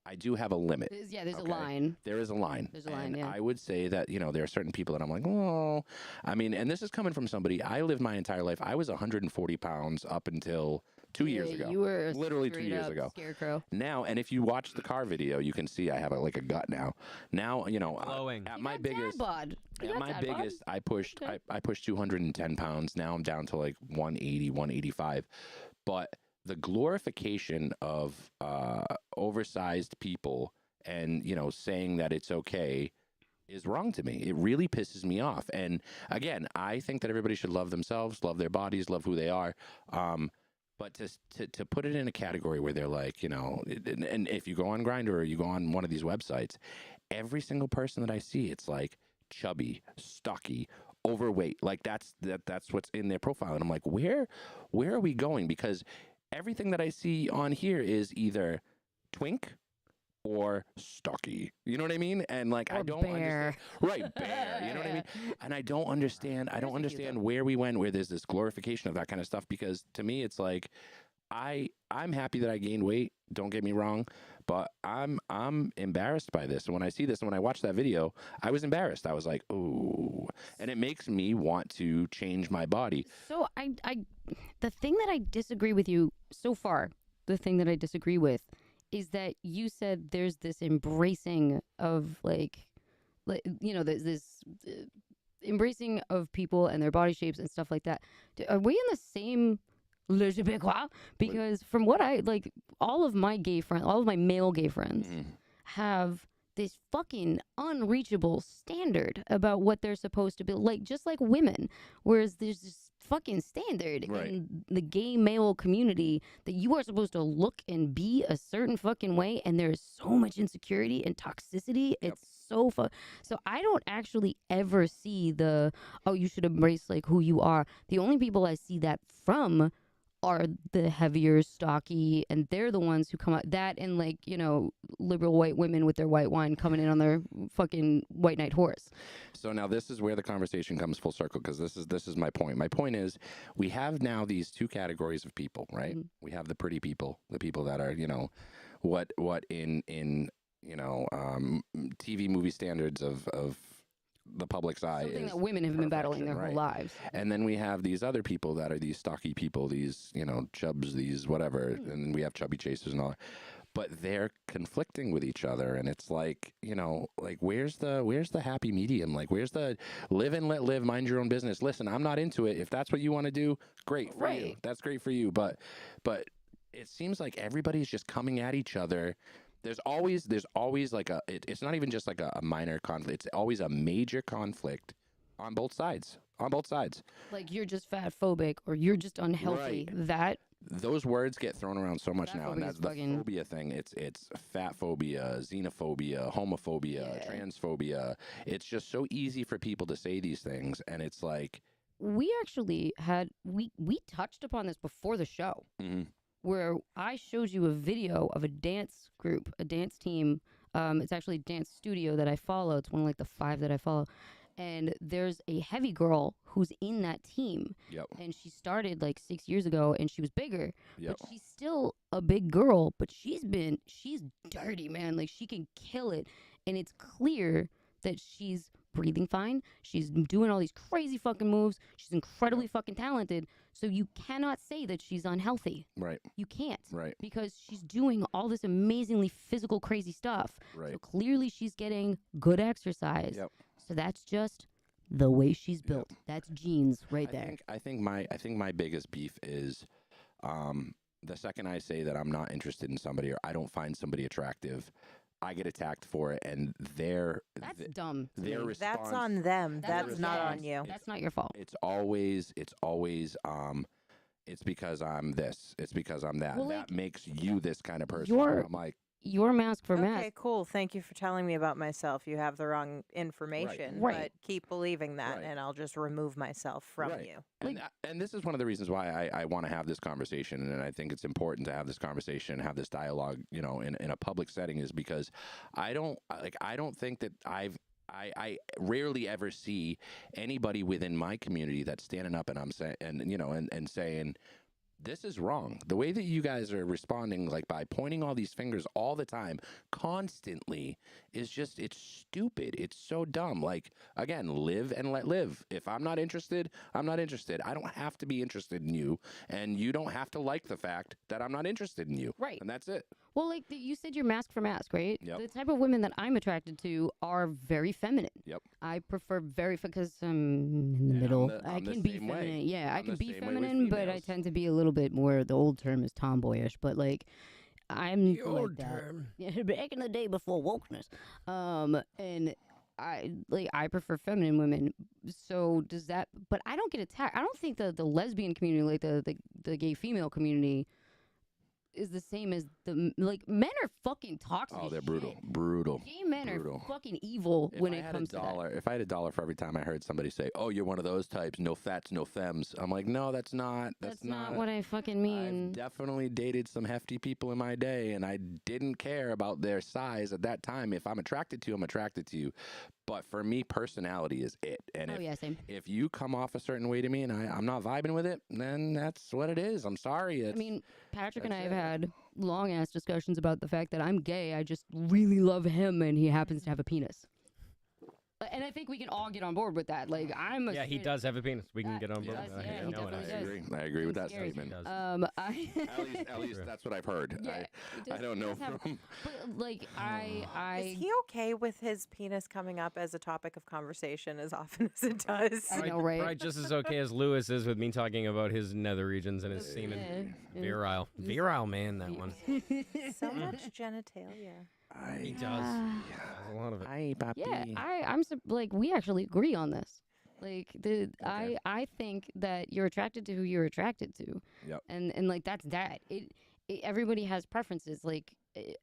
I do have a limit. There's a okay? line. There is a line. There's a line, And yeah. I would say that, there are certain people that I'm like, oh, I mean, and this is coming from somebody, I lived my entire life. I was 140 pounds up until 2 years ago. You were literally 2 years straight-up ago. Scarecrow. Now, and if you watch the car video, you can see I have like a gut now. Now, Glowing. at You my got biggest, dad bod. You at got my dad bod. biggest, I pushed Okay. I pushed 210 pounds. Now I'm down to like 180, 185. But the glorification of oversized people and saying that it's okay is wrong to me. It really pisses me off. And again, I think that everybody should love themselves, love their bodies, love who they are. But to put it in a category where they're like, and if you go on Grindr or you go on one of these websites, every single person that I see, it's like chubby, stocky, overweight. Like that's what's in their profile. And I'm like, where are we going? Because everything that I see on here is either twink or stocky. You know what I mean? And like, I Or don't bear. understand. Right, bear. You know what I mean? And I don't understand. I don't Bears are cute, understand though. where we went, where there's this glorification of that kind of stuff. Because to me, it's like, I'm happy that I gained weight. Don't get me wrong, but I'm embarrassed by this. And when I see this, and when I watched that video, I was embarrassed. I was like, ooh, and it makes me want to change my body. So the thing that I disagree with you so far, the thing that I disagree with is that you said there's this embracing of there's this embracing of people and their body shapes and stuff like that. Are we in the same Le Québécois? Because from what I like, all of my male gay friends have this fucking unreachable standard about what they're supposed to be like, just like women. Whereas there's this fucking standard in the gay male community that you are supposed to look and be a certain fucking way, and there's so much insecurity and toxicity. It's so So I don't actually ever see you should embrace like who you are. The only people I see that from are the heavier, stocky, and they're the ones who come out. That and like, liberal white women with their white wine coming in on their fucking white knight horse. So now this is where the conversation comes full circle, because this is my point. My point is we have now these two categories of people, right? We have the pretty people, the people that are, what in TV movie standards of the public's eye Something is that women have been battling their whole lives. And then we have these other people that are these stocky people, these, chubs, these whatever, and we have chubby chasers and all. But they're conflicting with each other, and it's like, like where's the happy medium? Like where's the live and let live, mind your own business? Listen, I'm not into it. If that's what you want to do, great for you. That's great for you. But it seems like everybody's just coming at each other. There's always like it's not even just like a minor conflict. It's always a major conflict on both sides. Like you're just fat phobic or you're just unhealthy. Those words get thrown around so much now, and that's the phobia thing. It's fat phobia, xenophobia, homophobia, transphobia. It's just so easy for people to say these things, and it's like we actually we touched upon this before the show. Where I showed you a video of a dance group, a dance team. It's actually a dance studio that I follow. It's one of like the 5 that I follow. And there's a heavy girl who's in that team. And she started like 6 years ago, and she was bigger. But she's still a big girl, but she's dirty, man. Like she can kill it. And it's clear that she's breathing fine. She's doing all these crazy fucking moves. She's incredibly fucking talented. So you cannot say that she's unhealthy. Right. You can't. Right. Because she's doing all this amazingly physical, crazy stuff. Right. So clearly she's getting good exercise. So that's just the way she's built. That's genes there. I think my biggest beef is the second I say that I'm not interested in somebody or I don't find somebody attractive, I get attacked for it, and that's dumb. Their response, that's on them. That's not on you. That's not your fault. It's always it's because I'm this. It's because I'm that. Well, that makes you this kind of person. I'm like, your mask for mask. Okay, cool. Thank you for telling me about myself. You have the wrong information, but keep believing that, and I'll just remove myself from you. And this is one of the reasons why I want to have this conversation, and I think it's important to have this conversation, have this dialogue, in a public setting, is because I don't think that I rarely ever see anybody within my community that's standing up and I'm saying and saying, this is wrong. The way that you guys are responding, like by pointing all these fingers all the time, constantly, is just, it's stupid. It's so dumb. Like, again, live and let live. If I'm not interested, I'm not interested. I don't have to be interested in you, and you don't have to like the fact that I'm not interested in you. Right. And that's it. Well, like you said, you're mask for mask, right? Yep. The type of women that I'm attracted to are very feminine. Yep. I prefer because I'm in the middle. I can be feminine. Yeah, I can be feminine, but I tend to be a little bit more. The old term is tomboyish, but like I'm the old term. Yeah, back in the day before wokeness. And I prefer feminine women. So does that? But I don't get attacked. I don't think the lesbian community, like the gay female community, is the same as men are fucking toxic. Oh, they're brutal. Gay men are fucking evil when it comes to that. If I had $1 for every time I heard somebody say, "Oh, you're one of those types, no fats, no femmes," I'm like, no, that's not what I fucking mean. I've definitely dated some hefty people in my day, and I didn't care about their size at that time. If I'm attracted to you, I'm attracted to you. But for me, personality is it. And if you come off a certain way to me and I'm not vibing with it, then that's what it is. I'm sorry. Patrick and I have had long-ass discussions about the fact that I'm gay. I just really love him, and he happens to have a penis. And I think we can all get on board with that. Like, I'm a Yeah, he straight- does have a penis. We can get on board. does, with that. yeah, I he know it. definitely does. I agree with that Scary. statement. Does. At least that's what I've heard. Yeah, I don't know from. But like, I Is he okay with his penis coming up as a topic of conversation as often as it does? I know, right? Probably just as okay as Lewis is with me talking about his nether regions and his semen. Yeah. Virile man, that one. So much genitalia. He does. He has a lot of it. Hi, papi. Yeah, like, we actually agree on this. Like, I think that you're attracted to who you're attracted to. Yep. And like, that's that. Everybody has preferences. Like,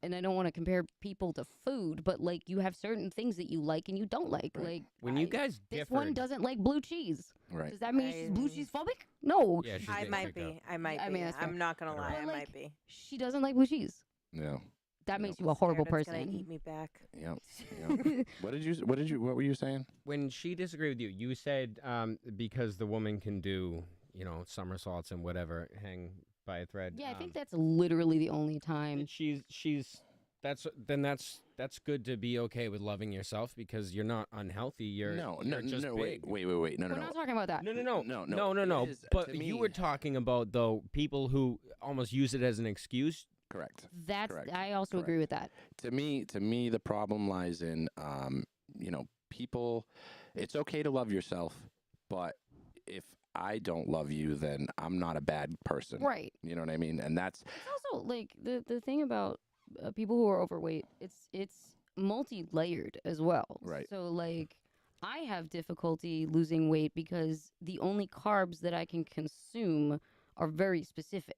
and I don't want to compare people to food, but like, you have certain things that you like and you don't like. Right. Like, When you guys this one differed- doesn't like blue cheese. Right. Does that mean she's blue cheese phobic? No. Yeah, she's I getting might kicked out. be. I might I be. mean, that's fair. I'm not gonna lie. But, I like, might be. She doesn't like blue cheese. Yeah. That makes you a horrible Scared it's person. gonna eat me back. Yep. What were you saying? When she disagreed with you, you said because the woman can do, somersaults and whatever, hang by a thread. Yeah, I think that's literally the only time. That's good to be okay with loving yourself because you're not unhealthy. You're just wait, big. wait, no, We're not talking about that. No. It is, But to you me- were talking about though people who almost use it as an excuse. Correct. That's Correct. I also agree with that. To me, the problem lies in, people. It's okay to love yourself, but if I don't love you, then I'm not a bad person. Right. You know what I mean? And that's It's also like the thing about people who are overweight. It's multi-layered as well. Right. So like, I have difficulty losing weight because the only carbs that I can consume are very specific.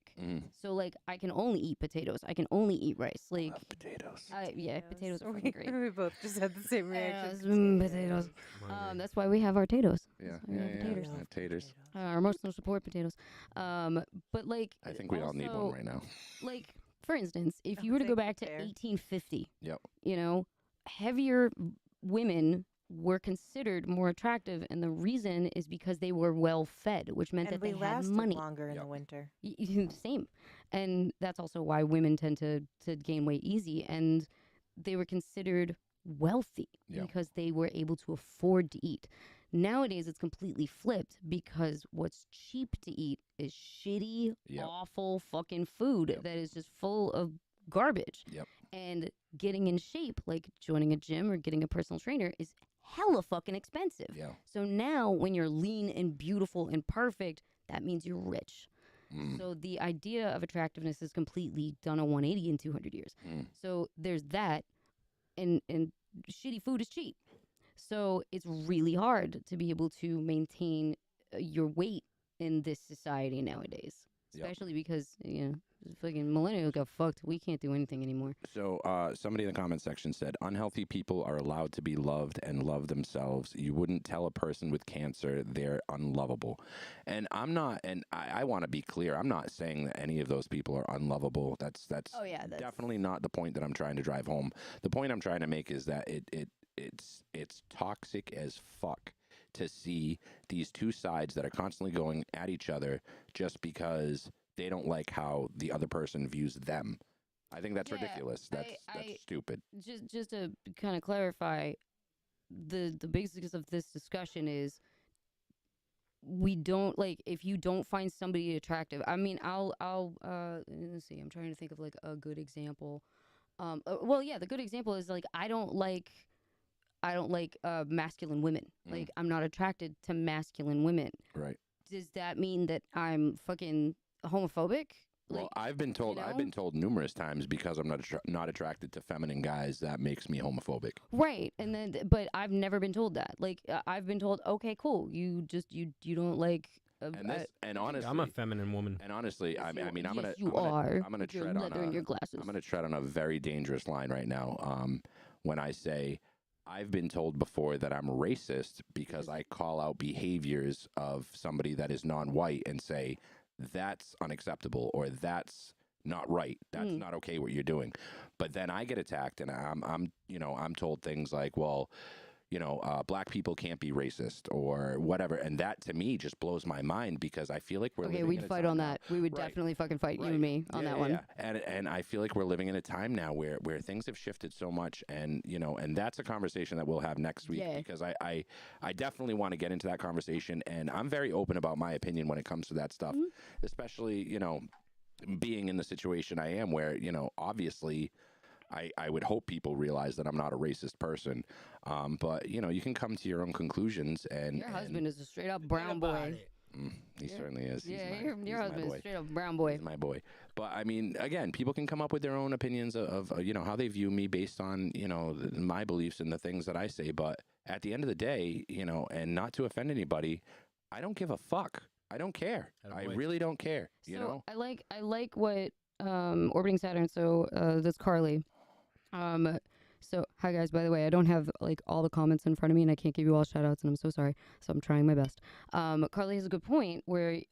So like, I can only eat potatoes. I can only eat rice. Like potatoes. potatoes are fucking great. We both just had the same reaction. Potatoes. That's why we have our potatoes. Yeah, We have taters. taters. Our emotional support potatoes. But like, I think we all need one also, right now. Like, for instance, if you were to go back to 1850, Yep. Heavier women were considered more attractive, and the reason is because they were well fed, which meant And that we they had lasted money. longer in Yep. the winter. Same, and that's also why women tend to gain weight easy, and they were considered wealthy Yep. because they were able to afford to eat. Nowadays, it's completely flipped because what's cheap to eat is shitty, Yep. awful fucking food Yep. that is just full of garbage. Yep. And getting in shape, like joining a gym or getting a personal trainer, is hella fucking expensive. Yeah. So now when you're lean and beautiful and perfect, that means you're rich. So the idea of attractiveness is completely done a 180 in 200 years. So there's that, and shitty food is cheap. So it's really hard to be able to maintain your weight in this society nowadays, Yep. especially because, fucking millennials got fucked. We can't do anything anymore. So somebody in the comment section said, unhealthy people are allowed to be loved and love themselves. You wouldn't tell a person with cancer they're unlovable. And I'm not, and I want to be clear, I'm not saying that any of those people are unlovable. That's Oh, yeah, that's- definitely not the point that I'm trying to drive home. The point I'm trying to make is that it's toxic as fuck to see these two sides that are constantly going at each other just because they don't like how the other person views them. I think that's Yeah, ridiculous. That's stupid. Just to kind of clarify, the basics of this discussion is we don't like if you don't find somebody attractive. I mean, I'll let's see. I'm trying to think of like a good example. The good example is like I don't like masculine women. Like I'm not attracted to masculine women. Right. Does that mean that I'm fucking homophobic? Well, I've been told you know? I've been told numerous times because I'm not attracted to feminine guys that makes me homophobic. Right, and then but I've never been told that. Like I've been told, okay, cool. You don't like. And honestly, I'm a feminine woman. And honestly, I mean, I'm yes, gonna you I'm are. gonna With your tread on leather and your glasses. I'm gonna tread on a very dangerous line right now. When I say I've been told before that I'm racist because I call out behaviors of somebody that is non-white and say that's unacceptable or that's not right. That's not okay what you're doing. But then I get attacked and I'm told things like, well, black people can't be racist or whatever. And that to me just blows my mind because I feel like we're Okay, living we'd in a fight time on now- that. We would Right. definitely fucking fight, you Right. and me, on that one. Yeah. And I feel like we're living in a time now where things have shifted so much, and and that's a conversation that we'll have next week Yeah. because I definitely want to get into that conversation, and I'm very open about my opinion when it comes to that stuff, especially being in the situation I am where obviously I would hope people realize that I'm not a racist person, but you can come to your own conclusions. And Your husband is a straight up brown boy. He certainly is. He's Yeah, my- your he's my husband is boy. straight up brown boy. He's my boy. But I mean, again, people can come up with their own opinions of how they view me based on my beliefs and the things that I say. But at the end of the day, and not to offend anybody, I don't give a fuck. I don't care. I really don't care. So I like what orbiting Saturn. So that's Carly. So hi guys. By the way, I don't have like all the comments in front of me, and I can't give you all shout outs, and I'm so sorry. So I'm trying my best. Carly has a good point where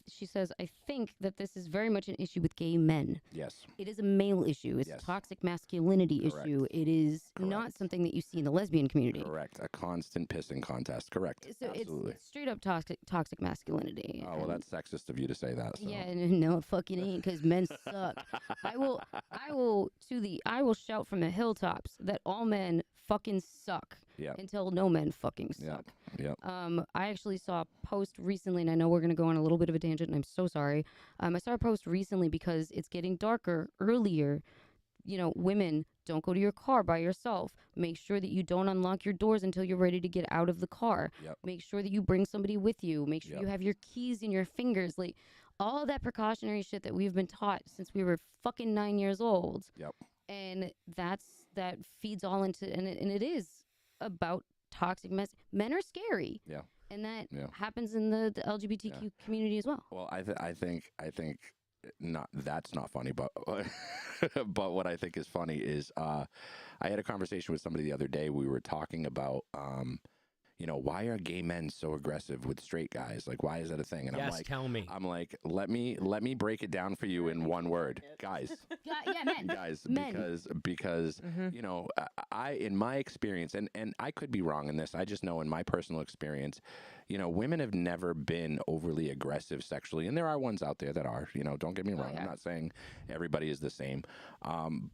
she says I think that this is very much an issue with gay men. Yes. It is a male issue. It's Yes. a toxic masculinity Correct. issue. It is not Correct. something that you see in the lesbian community. Correct. A constant pissing contest. Correct. So Absolutely. it's straight up toxic masculinity. Oh well, that's sexist of you to say that. So. Yeah, no, it fucking ain't, because men suck. I will shout from the hilltops that all men fucking suck. Yeah. Until no men fucking Yeah. suck. Yeah. I actually saw a post recently, and I know we're gonna go on a little bit of a tangent, and I'm so sorry. I saw a post recently because it's getting darker earlier. Women, don't go to your car by yourself. Make sure that you don't unlock your doors until you're ready to get out of the car. Yep. Make sure that you bring somebody with you. Make sure Yep. you have your keys in your fingers. Like all of that precautionary shit that we've been taught since we were fucking 9 years old. Yep. And that feeds all into, and it is about toxic mess. Men are scary. Yeah. And that Yeah. happens in the LGBTQ community as well. Well, I think not that's not funny, but but what I think is funny is I had a conversation with somebody the other day. We were talking about why are gay men so aggressive with straight guys? Like, why is that a thing? And Yes, tell me. I'm like, let me break it down for you in one word, guys. Yeah, men. Guys, Men. because I in my experience, and I could be wrong in this, I just know in my personal experience, women have never been overly aggressive sexually, and there are ones out there that are, don't get me wrong, I'm not saying everybody is the same,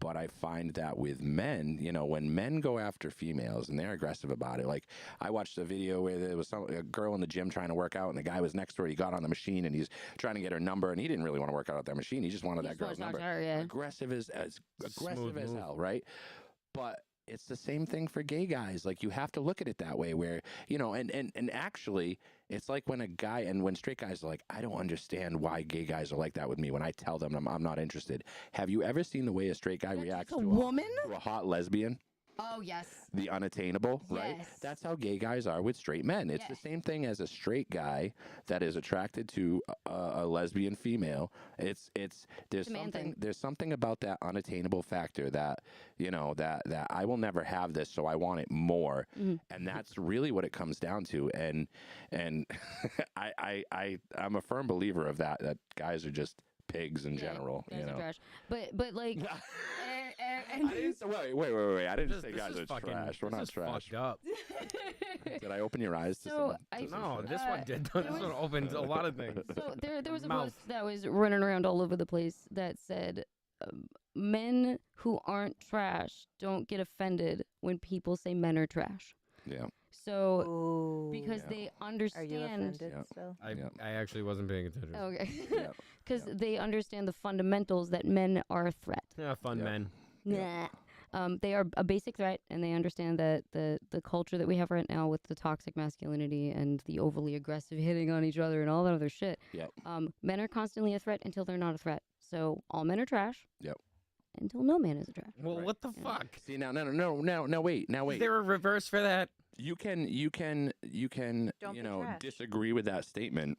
but I find that with men, when men go after females and they're aggressive about it, like I watched a video where there was a girl in the gym trying to work out, and the guy was next to her, he got on the machine and he's trying to get her number, and he didn't really want to work out at that machine, he just wanted that girl's number. Aggressive as aggressive as hell, right? But it's the same thing for gay guys. Like, you have to look at it that way where, and actually it's like when a guy, and when straight guys are like, I don't understand why gay guys are like that with me when I tell them I'm not interested. Have you ever seen the way a straight guy reacts to a hot lesbian? Oh, yes. The unattainable, right? Yes. That's how gay guys are with straight men. It's the same thing as a straight guy that is attracted to a lesbian female. There's something about that unattainable factor that that I will never have this, so I want it more, and that's really what it comes down to. And I'm a firm believer of that guys are just pigs in general. Guys are trash. But like. I didn't say, wait. I didn't say This guys is are fucking- trash. We're this not is trash. fucked up. Did I open your eyes to So some? No, this one did. This one opened a lot of things. So there was a Mouth. post that was running around all over the place that said, men who aren't trash don't get offended when people say men are trash. Yeah. Ooh. So because they Are understand. you offended Yeah. still? I actually wasn't paying attention. Okay. Yeah. Because they understand the fundamentals that men are a threat. Yeah, fun men. Nah. They are a basic threat, and they understand that the culture that we have right now with the toxic masculinity and the overly aggressive hitting on each other and all that other shit. Yep. Men are constantly a threat until they're not a threat. So all men are trash. Yep. Until no man is a trash. Well, what the fuck? See, now, wait. Is there a reverse for that? You can, Don't be trash. disagree with that statement,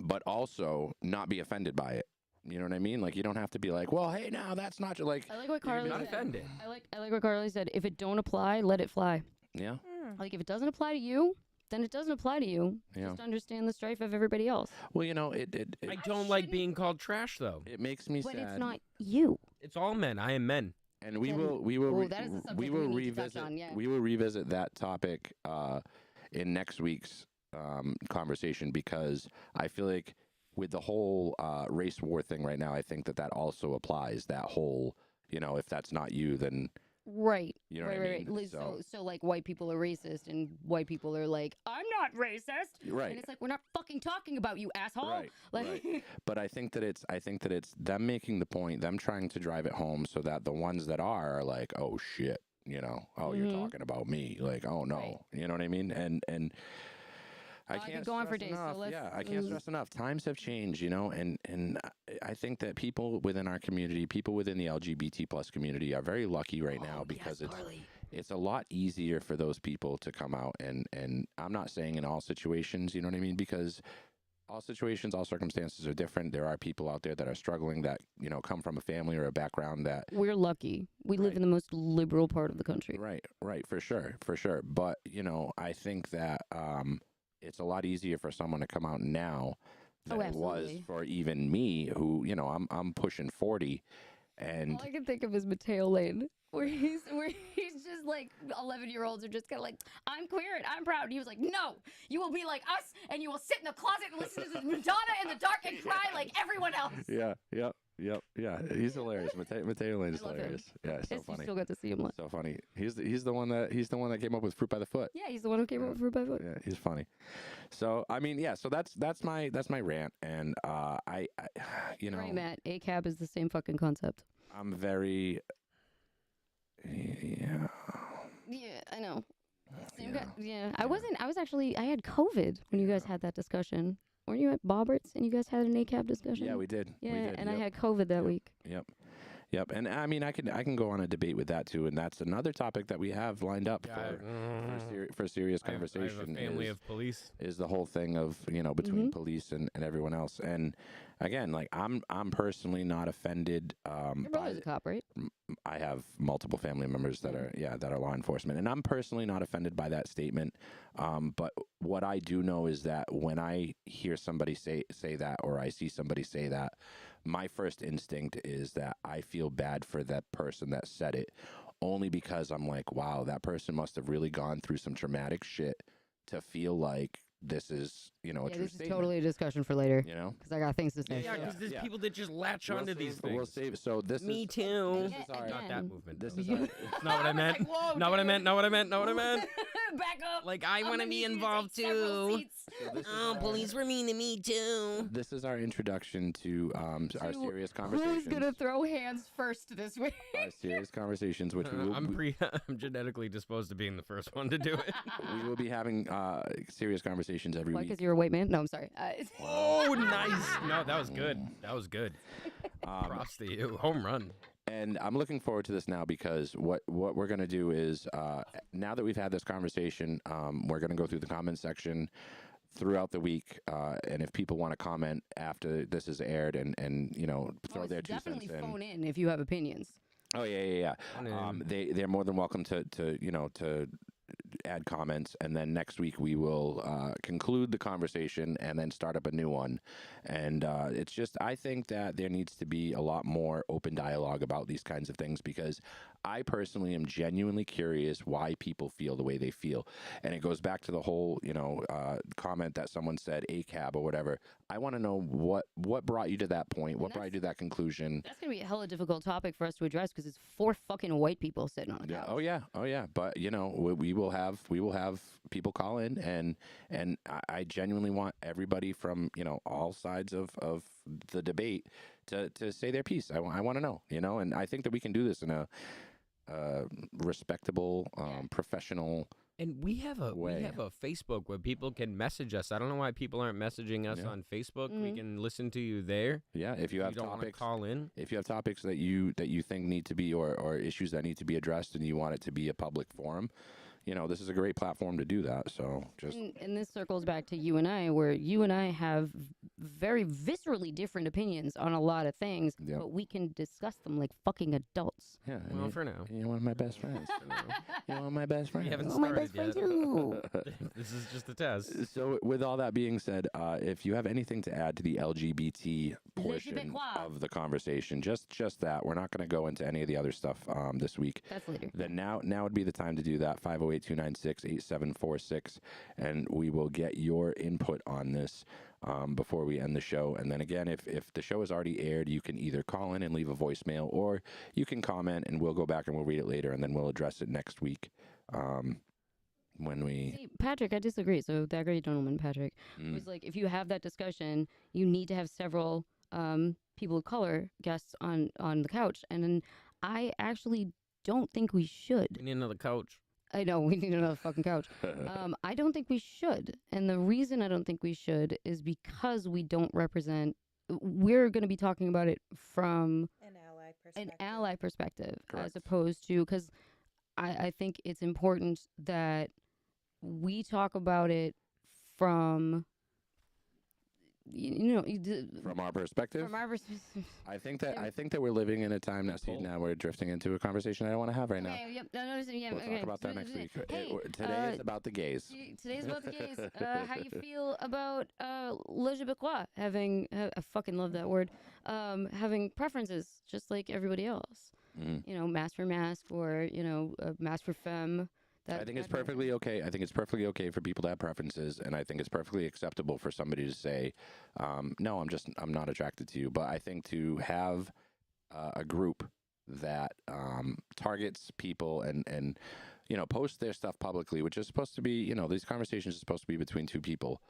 but also not be offended by it. You know what I mean? Like, you don't have to be like, well, hey, now that's not like. I like what Carly Not said. offended. I like what Carly said. If it don't apply, let it fly. Yeah. Like if it doesn't apply to you, then it doesn't apply to you. Yeah. Just understand the strife of everybody else. Well, it I don't like being called trash, though. it makes me But sad. it's not you. It's all men. I am men. And we Then- will Oh, that is a subject we need to touch revisit on, yeah. we will revisit that topic in next week's conversation, because I feel like with the whole race war thing right now, I think that also applies. That whole, if that's not you, then Right. you know right, what I right, mean. right. So like white people are racist and white people are like, I'm not racist. Right. And it's like, we're not fucking talking about you, asshole. Right, Like, right. But I think that it's them making the point, them trying to drive it home, so that the ones that are like, oh shit, oh, you're talking about me, like, oh no, Right. you know what I mean, and. I could can't go on for stress days, so enough. let's- Yeah, I can't stress enough. Times have changed, and I think that people within our community, people within the LGBT plus community, are very lucky right now, because it's a lot easier for those people to come out, and I'm not saying in all situations, you know what I mean, because all situations, all circumstances are different. There are people out there that are struggling that come from a family or a background that. we're lucky. We live in the most liberal part of the country. Right, for sure. But I think that it's a lot easier for someone to come out now than it was absolutely. for even me, who I'm pushing 40, and All I can think of is Mateo Lane, where he's just like 11-year-olds are just kind of like, I'm queer and I'm proud. And he was like, no, you will be like us, and you will sit in the closet and listen to Madonna in the dark and cry like everyone else. yeah, he's hilarious. Mateo Lane is I love him. hilarious. Yeah, it's so Yes, you funny. still got to see him live. So funny. He's the one that came up with Fruit by the Foot. Yeah, he's the one who came up with Fruit by Foot. Yeah, he's funny. So I mean, yeah. So that's my rant, and I Right, Matt. ACAB is the same fucking concept. I'm very Yeah, I know. I had COVID when you guys had that discussion. Weren't you at Bobbert's and you guys had an ACAB discussion? Yeah, we did. Yeah, we did. and I Yep. had COVID that week. Yep. And I mean, I can go on a debate with that too, and that's another topic that we have lined up for serious I have conversation. a family is, of police. is the whole thing of between police and everyone else. And again, like I'm personally not offended. Your brother's a cop, right? I have multiple family members that are law enforcement, and I'm personally not offended by that statement. But what I do know is that when I hear somebody say that, or I see somebody say that, my first instinct is that I feel bad for that person that said it, only because I'm like, wow, that person must have really gone through some traumatic shit to feel like this is, a true This is statement. totally a discussion for later. Because I got things to say. Yeah, because there's people that just latch onto these things. We'll save. So this Me is too. This is our, Not that movement. This though. is our, It's not what I meant. Like, whoa, not what I dude. meant. Not what I meant. Not what I meant. Back up. Like I want to gonna be need you to involved take several too. seats. Oh, police were mean to me too. This is our introduction to our To serious conversations. Who's gonna throw hands first this week? Our serious conversations, which we will, I'm genetically disposed to being the first one to do it. we will be having serious conversations every Why? week. Because you're a white man? No, I'm sorry. Oh, nice. No, that was good. That was good. Props to you. Home run. And I'm looking forward to this now, because what we're going to do is, now that we've had this conversation, we're going to go through the comment section throughout the week. And if people want to comment after this is aired and throw their 2 cents definitely in. phone in if you have opinions. Oh, yeah. They're more than welcome to add comments, and then next week we will conclude the conversation and then start up a new one. And it's just, I think that there needs to be a lot more open dialogue about these kinds of things, because I personally am genuinely curious why people feel the way they feel. And it goes back to the whole, comment that someone said, ACAB or whatever. I want to know what brought you to that point, what brought you to that conclusion. That's gonna be a hella difficult topic for us to address because it's 4 fucking white people sitting on a couch. Oh yeah. But we will have people call in, and I genuinely want everybody from all sides of the debate to say their piece. I want to know, and I think that we can do this in a respectable, professional. And we have a Facebook where people can message us. I don't know why people aren't messaging us on Facebook. We can listen to you there. Yeah, if you have don't wanna topics, call in. If you have topics that you think need to be or issues that need to be addressed, and you want it to be a public forum, this is a great platform to do that. So just and this circles back to you and I, where you and I have very viscerally different opinions on a lot of things, Yep. but we can discuss them like fucking adults. yeah. Well, for now. You're one of my best friends. You're one of my best friends. We haven't Oh, my started best friend yet. too. This is just a test. So, with all that being said, if you have anything to add to the LGBT portion Québécois. of the conversation, just that, we're not going to go into any of the other stuff this week. That's later. Then now would be the time to do that. 508-296-8746, and we will get your input on this before we end the show. And then again, if the show is already aired, you can either call in and leave a voicemail, or you can comment and we'll go back and we'll read it later, and then we'll address it next week. When we See, Patrick, I disagree. So that great gentleman, Patrick, was like, if you have that discussion, you need to have several people of color guests on the couch. And then I actually don't think we should. We need another coach. I know we need another fucking couch. I don't think we should. And the reason I don't think we should is because we don't represent. We're going to be talking about it from an ally perspective, Correct. as opposed to, because I think it's important that we talk about it from, from our perspective, from our perspective. I think that we're living in a time now we're drifting into a conversation I don't want to have right now. Okay, yep. No, yeah, We'll okay. talk about that next week. Hey, Today is about the gays. Today's about the gays. How you feel about le Québécois having? I fucking love that word. Having preferences just like everybody else. Mask for mask, or mask for femme. I think it's perfectly okay. I think it's perfectly okay for people to have preferences, and I think it's perfectly acceptable for somebody to say, "No, I'm not attracted to you." But I think to have a group that targets people and post their stuff publicly, which is supposed to be, these conversations are supposed to be between two people.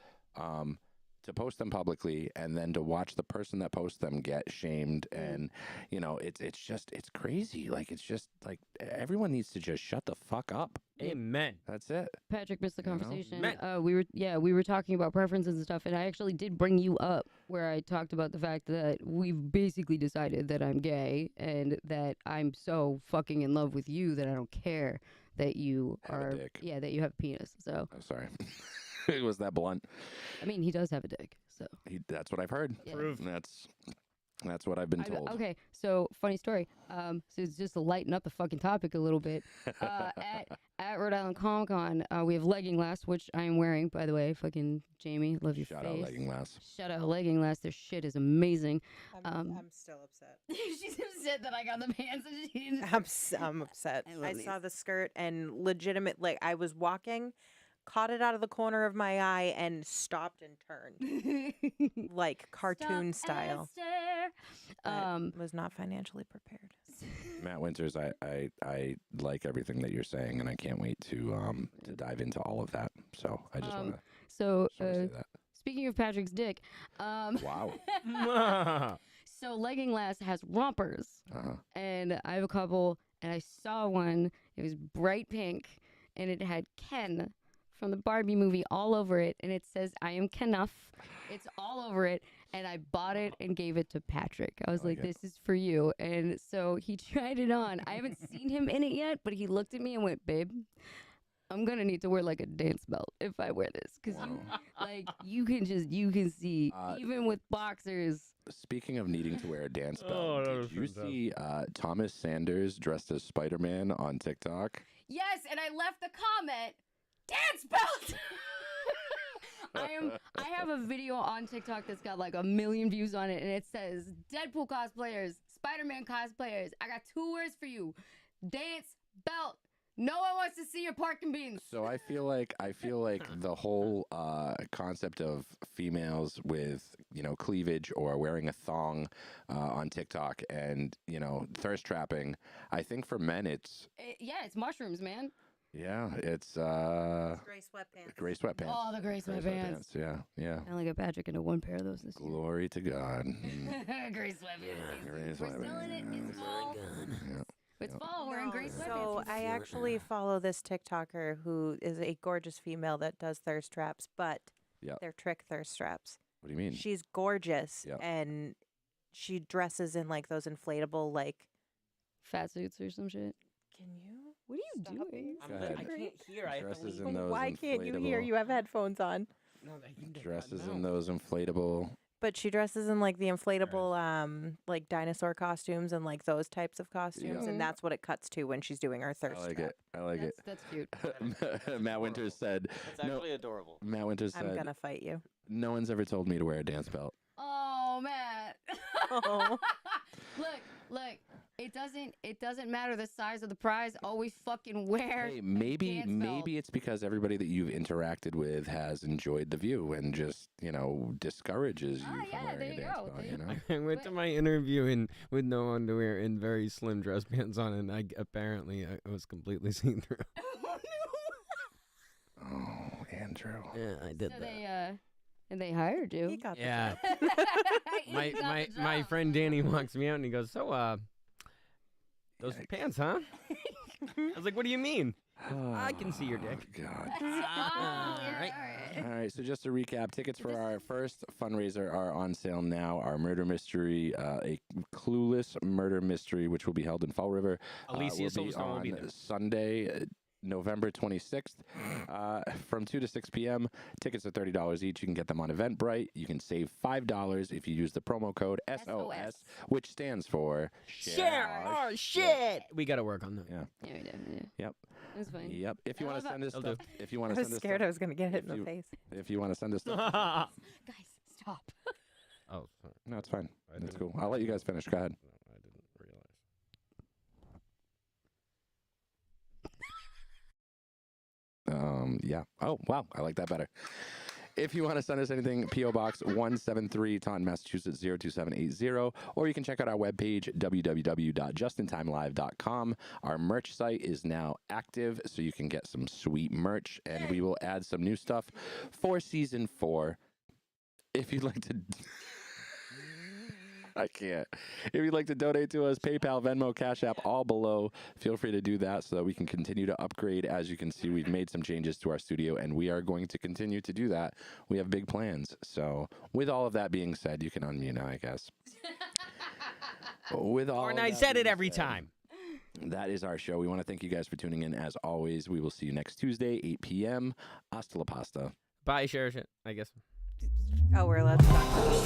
To post them publicly and then to watch the person that posts them get shamed, and it's crazy. Like, it's just like everyone needs to just shut the fuck up. Amen. That's it. Patrick missed the conversation. Man. We were talking about preferences and stuff, and I actually did bring you up where I talked about the fact that we've basically decided that I'm gay and that I'm so fucking in love with you that I don't care that you Have a dick. that you have a penis. So Oh, sorry. It was that blunt. I mean, he does have a dick. So That's what I've heard. Yeah. Proof. That's what I've been told. Okay, so funny story. So it's just to lighten up the fucking topic a little bit. At Rhode Island Comic Con, we have Legging Lass, which I am wearing, by the way. Fucking Jamie, love your Shout face. out Legging Lass. Shout out Legging Lass. Their shit is amazing. I'm still upset. She's upset that I got the pants and she didn't. I'm upset. I love I these. saw the skirt and I was walking, caught it out of the corner of my eye, and stopped and turned like cartoon style. Was not financially prepared. Matt Winters, I like everything that you're saying, and I can't wait to dive into all of that. So I just want to So, say that. speaking of Patrick's dick, Wow. so Legging Lass has rompers, and I have a couple, and I saw one. It was bright pink, and it had Ken from the Barbie movie all over it, and it says, "I am Kenuff." It's all over it, and I bought it and gave it to Patrick. I was like, "This is for you." And so he tried it on. I haven't seen him in it yet, but he looked at me and went, "Babe, I'm gonna need to wear like a dance belt if I wear this, because you can see even with boxers." Speaking of needing to wear a dance belt, did you see Thomas Sanders dressed as Spider-Man on TikTok? Yes, and I left the comment, "Dance belt." I have a video on TikTok that's got like 1 million views on it, and it says, "Deadpool cosplayers, Spider-Man cosplayers, I got 2 words for you: dance belt. No one wants to see your pork and beans." So I feel like the whole concept of females with cleavage or wearing a thong on TikTok and thirst trapping. I think for men it's it's mushrooms, man. it's Gray sweatpants. gray sweatpants. Oh, the gray sweatpants. Yeah. I only got Patrick into 1 pair of those this year. Glory to God. Mm. Gray sweatpants. Gray We're still in it. sweatpants. It's fall. Yeah. It's fall. We're in gray sweatpants. So I actually follow this TikToker who is a gorgeous female that does thirst traps, but Yep. they're trick thirst traps. What do you mean? She's gorgeous, Yep. and she dresses in like those inflatable Fat suits or some shit. Can you? What are you doing? Go ahead. I can't hear. I have to Dresses leave. in those Why can't you hear? inflatable- You have headphones on. No, you did Dresses not in know. those inflatable. But she dresses in like the inflatable, like dinosaur costumes and like those types of costumes, Yeah. and that's what it cuts to when she's doing her I thirst like trap. it. I like it. That's cute. Matt Winters said. It's No, actually adorable. Matt Winters I'm said. gonna fight you. No one's ever told me to wear a dance belt. Oh, Matt. Oh. Look. It doesn't matter the size of the prize. Always fucking wear. Hey, a maybe dance belt. maybe it's because everybody that you've interacted with has enjoyed the view and just discourages you Ah, from yeah, wearing there a you dance go. belt. There You know. I went to my interview with no underwear and very slim dress pants on, and apparently I was completely seen through. Oh, Andrew. Yeah, I did So that. they hired you. He got the Yeah. job. He my got my the my job. friend Danny walks me out and he goes, "So those Yikes. pants, huh?" I was like, "What do you mean?" I can see your dick. Oh, God. Oh, yeah, All right. All right, so just to recap, tickets for our first fundraiser are on sale now. Our murder mystery, a clueless murder mystery, which will be held in Fall River, Alicia will be Silverstone will be on there. Sunday, November 26th, from 2 to 6 p.m. Tickets are $30 each. You can get them on Eventbrite. You can save $5 if you use the promo code SOS, which stands for Share our shit. We got to work on that. Yeah. Yeah, we did. Yeah. Yep. That's fine. Yep. If you I want to love send us I'll stuff, if you want I to was send us scared I stuff, was gonna get hit in if the you- face. if you want to send us stuff, Guys, stop. Oh, sorry. no, it's fine. I That's didn't- cool. I'll let you guys finish. Go ahead. No, I didn't realize. Yeah. Oh, wow. I like that better. If you want to send us anything, P.O. Box 173, Taunton, Massachusetts 02780, or you can check out our webpage, www.justintimelive.com. Our merch site is now active, so you can get some sweet merch, and we will add some new stuff for season 4. If you'd like to... I can't. If you'd like to donate to us, PayPal, Venmo, Cash App, all below. Feel free to do that so that we can continue to upgrade. As you can see, we've made some changes to our studio, and we are going to continue to do that. We have big plans. So with all of that being said, you can unmute now, I guess. With all And of I that said it being every said, time. That is our show. We want to thank you guys for tuning in. As always, we will see you next Tuesday, 8 p.m. Hasta la pasta. Bye, share shit, I guess. Oh, we're allowed to talk about